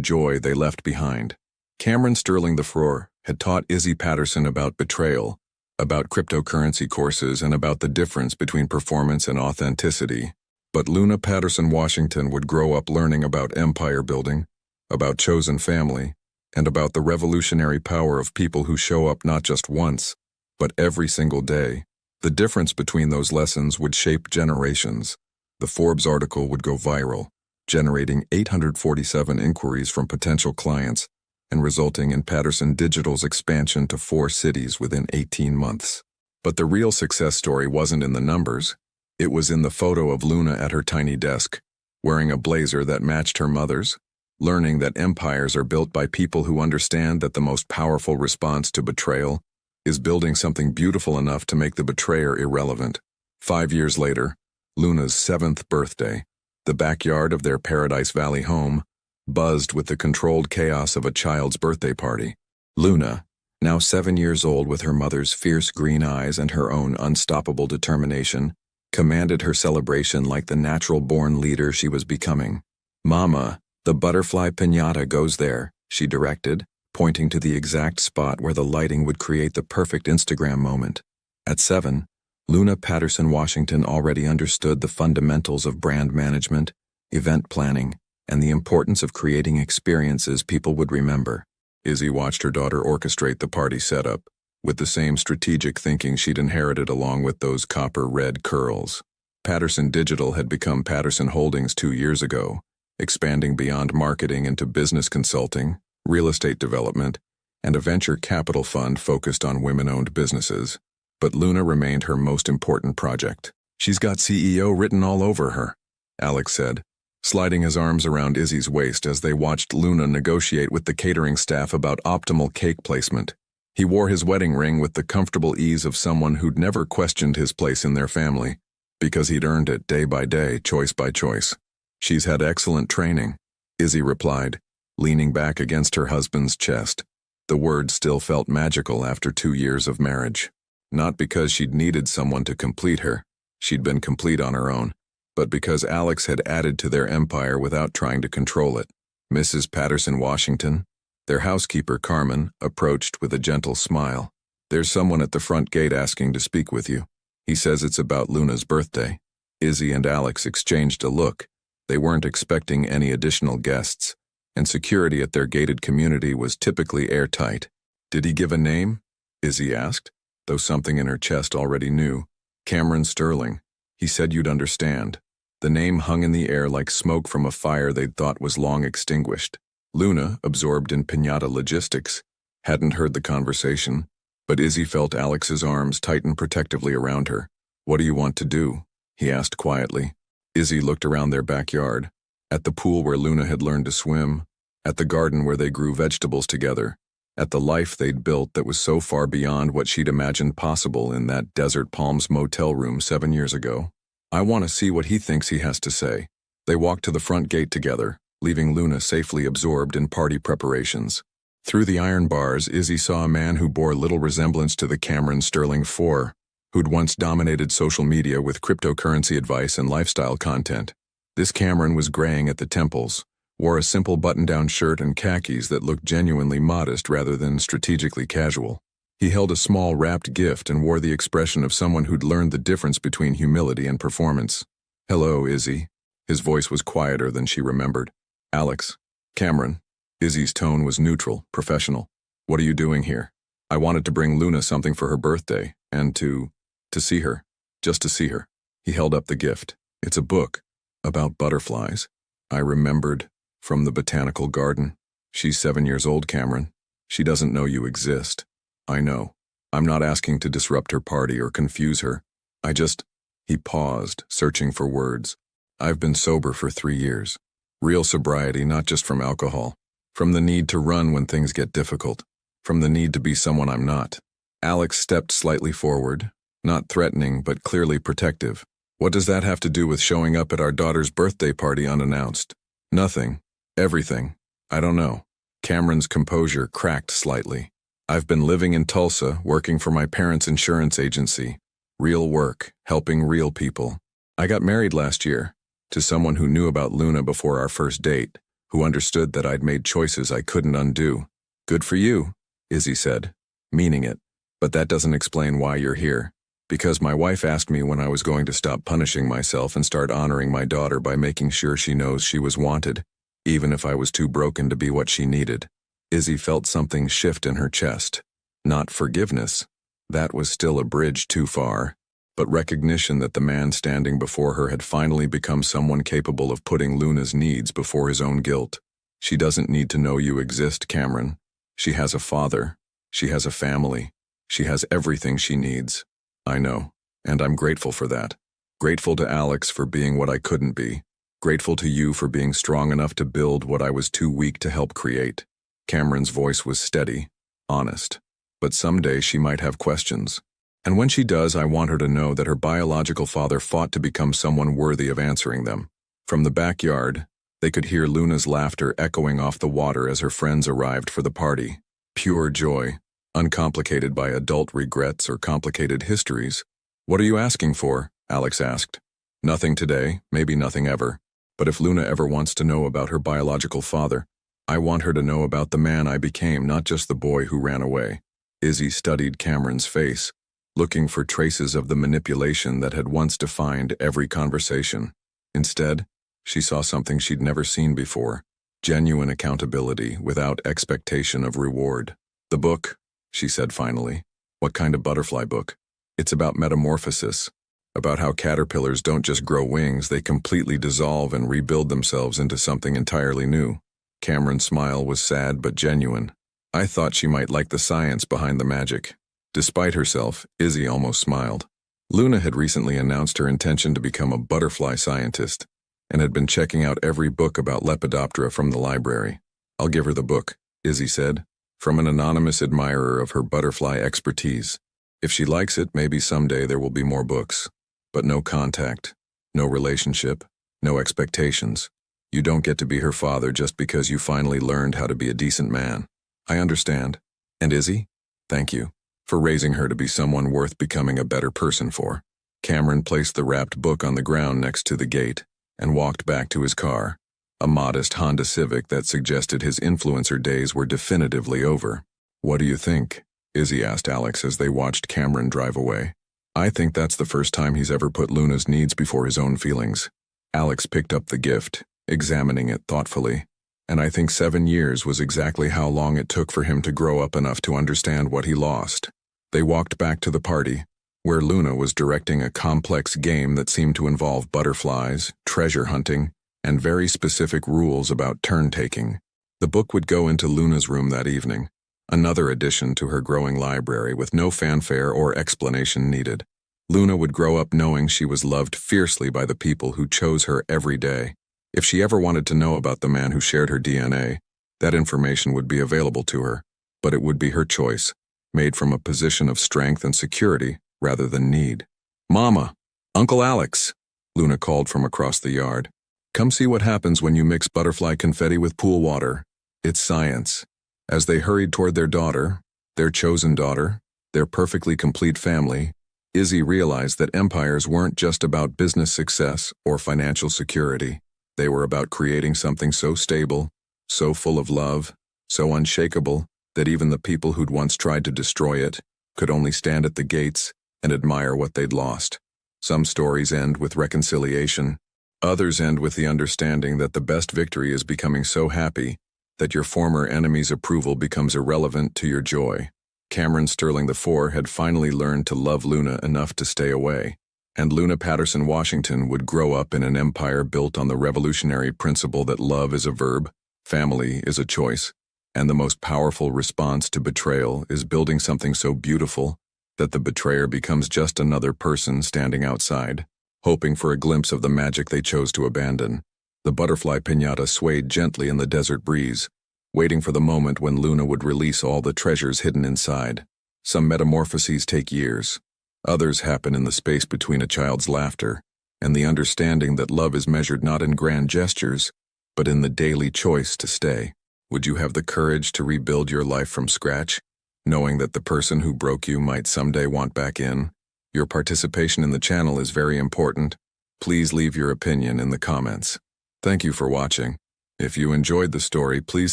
joy they left behind. Cameron Sterling IV had taught Izzy Patterson about betrayal, about cryptocurrency courses, and about the difference between performance and authenticity. But Luna Patterson Washington would grow up learning about empire building, about chosen family, and about the revolutionary power of people who show up not just once, but every single day. The difference between those lessons would shape generations. The Forbes article would go viral, generating 847 inquiries from potential clients and resulting in Patterson Digital's expansion to 4 cities within 18 months. But the real success story wasn't in the numbers. It was in the photo of Luna at her tiny desk, wearing a blazer that matched her mother's, learning that empires are built by people who understand that the most powerful response to betrayal is building something beautiful enough to make the betrayer irrelevant. 5 years later, Luna's 7th birthday, the backyard of their Paradise Valley home, buzzed with the controlled chaos of a child's birthday party. Luna, now 7 years old with her mother's fierce green eyes and her own unstoppable determination, commanded her celebration like the natural-born leader she was becoming. "Mama, the butterfly piñata goes there," she directed, pointing to the exact spot where the lighting would create the perfect Instagram moment. At 7, Luna Patterson Washington already understood the fundamentals of brand management, event planning, and the importance of creating experiences people would remember. Izzy watched her daughter orchestrate the party setup, with the same strategic thinking she'd inherited along with those copper-red curls. Patterson Digital had become Patterson Holdings 2 years ago, expanding beyond marketing into business consulting, real estate development, and a venture capital fund focused on women-owned businesses. But Luna remained her most important project. "She's got CEO written all over her," Alex said, sliding his arms around Izzy's waist as they watched Luna negotiate with the catering staff about optimal cake placement. He wore his wedding ring with the comfortable ease of someone who'd never questioned his place in their family, because he'd earned it day by day, choice by choice. "She's had excellent training," Izzy replied, leaning back against her husband's chest. The word still felt magical after 2 years of marriage. Not because she'd needed someone to complete her, she'd been complete on her own, but because Alex had added to their empire without trying to control it. Mrs. Patterson Washington, their housekeeper Carmen, approached with a gentle smile. "There's someone at the front gate asking to speak with you. He says it's about Luna's birthday." Izzy and Alex exchanged a look. They weren't expecting any additional guests, and security at their gated community was typically airtight. "Did he give a name?" Izzy asked, though something in her chest already knew. "Cameron Sterling. He said you'd understand." The name hung in the air like smoke from a fire they'd thought was long extinguished. Luna, absorbed in piñata logistics, hadn't heard the conversation, but Izzy felt Alex's arms tighten protectively around her. "What do you want to do?" he asked quietly. Izzy looked around their backyard, at the pool where Luna had learned to swim, at the garden where they grew vegetables together, at the life they'd built that was so far beyond what she'd imagined possible in that Desert Palms motel room 7 years ago. "I want to see what he thinks he has to say." They walked to the front gate together, leaving Luna safely absorbed in party preparations. Through the iron bars, Izzy saw a man who bore little resemblance to the Cameron Sterling IV, who'd once dominated social media with cryptocurrency advice and lifestyle content. This Cameron was graying at the temples, wore a simple button-down shirt and khakis that looked genuinely modest rather than strategically casual. He held a small wrapped gift and wore the expression of someone who'd learned the difference between humility and performance. "Hello, Izzy." His voice was quieter than she remembered. "Alex." "Cameron." Izzy's tone was neutral, professional. "What are you doing here?" "I wanted to bring Luna something for her birthday, and to see her. Just to see her." He held up the gift. "It's a book. About butterflies." I remembered. From the botanical garden. "She's 7 years old, Cameron. She doesn't know you exist." "I know. I'm not asking to disrupt her party or confuse her. I just—" He paused, searching for words. "I've been sober for 3 years. Real sobriety, not just from alcohol. From the need to run when things get difficult. From the need to be someone I'm not." Alex stepped slightly forward, not threatening but clearly protective. "What does that have to do with showing up at our daughter's birthday party unannounced?" "Nothing. Everything. I don't know." Cameron's composure cracked slightly. "I've been living in Tulsa, working for my parents' insurance agency. Real work, helping real people. I got married last year, to someone who knew about Luna before our first date, who understood that I'd made choices I couldn't undo." "Good for you," Izzy said, meaning it. "But that doesn't explain why you're here." "Because my wife asked me when I was going to stop punishing myself and start honoring my daughter by making sure she knows she was wanted, even if I was too broken to be what she needed." Izzy felt something shift in her chest. Not forgiveness. That was still a bridge too far. But recognition that the man standing before her had finally become someone capable of putting Luna's needs before his own guilt. "She doesn't need to know you exist, Cameron. She has a father. She has a family. She has everything she needs. I know, and I'm grateful for that. Grateful to Alex for being what I couldn't be. Grateful to you for being strong enough to build what I was too weak to help create." Cameron's voice was steady, honest. "But someday she might have questions. And when she does, I want her to know that her biological father fought to become someone worthy of answering them." From the backyard, they could hear Luna's laughter echoing off the water as her friends arrived for the party. Pure joy, uncomplicated by adult regrets or complicated histories. "What are you asking for?" Alex asked. "Nothing today, maybe nothing ever. But if Luna ever wants to know about her biological father, I want her to know about the man I became, not just the boy who ran away." Izzy studied Cameron's face, looking for traces of the manipulation that had once defined every conversation. Instead, she saw something she'd never seen before: genuine accountability without expectation of reward. "The book," she said finally. "What kind of butterfly book?" "It's about metamorphosis, about how caterpillars don't just grow wings, they completely dissolve and rebuild themselves into something entirely new." Cameron's smile was sad but genuine. "I thought she might like the science behind the magic." Despite herself, Izzy almost smiled. Luna had recently announced her intention to become a butterfly scientist, and had been checking out every book about Lepidoptera from the library. "I'll give her the book," Izzy said, from an anonymous admirer of her butterfly expertise. "If she likes it, maybe someday there will be more books. But no contact, no relationship, no expectations. You don't get to be her father just because you finally learned how to be a decent man." "I understand. And Izzy, thank you for raising her to be someone worth becoming a better person for." Cameron placed the wrapped book on the ground next to the gate and walked back to his car, a modest Honda Civic that suggested his influencer days were definitively over. "What do you think?" Izzy asked Alex as they watched Cameron drive away. "I think that's the first time he's ever put Luna's needs before his own feelings." Alex picked up the gift, examining it thoughtfully. "And I think 7 years was exactly how long it took for him to grow up enough to understand what he lost." They walked back to the party, where Luna was directing a complex game that seemed to involve butterflies, treasure hunting, and very specific rules about turn-taking. The book would go into Luna's room that evening, another addition to her growing library with no fanfare or explanation needed. Luna would grow up knowing she was loved fiercely by the people who chose her every day. If she ever wanted to know about the man who shared her DNA, that information would be available to her, but it would be her choice, made from a position of strength and security rather than need. "Mama! Uncle Alex!" Luna called from across the yard. "Come see what happens when you mix butterfly confetti with pool water. It's science." As they hurried toward their daughter, their chosen daughter, their perfectly complete family, Izzy realized that empires weren't just about business success or financial security. They were about creating something so stable, so full of love, so unshakable, that even the people who'd once tried to destroy it could only stand at the gates and admire what they'd lost. Some stories end with reconciliation. Others end with the understanding that the best victory is becoming so happy that your former enemy's approval becomes irrelevant to your joy. Cameron Sterling IV had finally learned to love Luna enough to stay away, and Luna Patterson Washington would grow up in an empire built on the revolutionary principle that love is a verb, family is a choice, and the most powerful response to betrayal is building something so beautiful that the betrayer becomes just another person standing outside, hoping for a glimpse of the magic they chose to abandon. The butterfly piñata swayed gently in the desert breeze, waiting for the moment when Luna would release all the treasures hidden inside. Some metamorphoses take years. Others happen in the space between a child's laughter and the understanding that love is measured not in grand gestures, but in the daily choice to stay. Would you have the courage to rebuild your life from scratch, knowing that the person who broke you might someday want back in? Your participation in the channel is very important. Please leave your opinion in the comments. Thank you for watching. If you enjoyed the story, please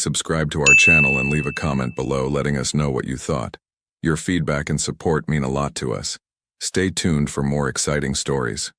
subscribe to our channel and leave a comment below letting us know what you thought. Your feedback and support mean a lot to us. Stay tuned for more exciting stories.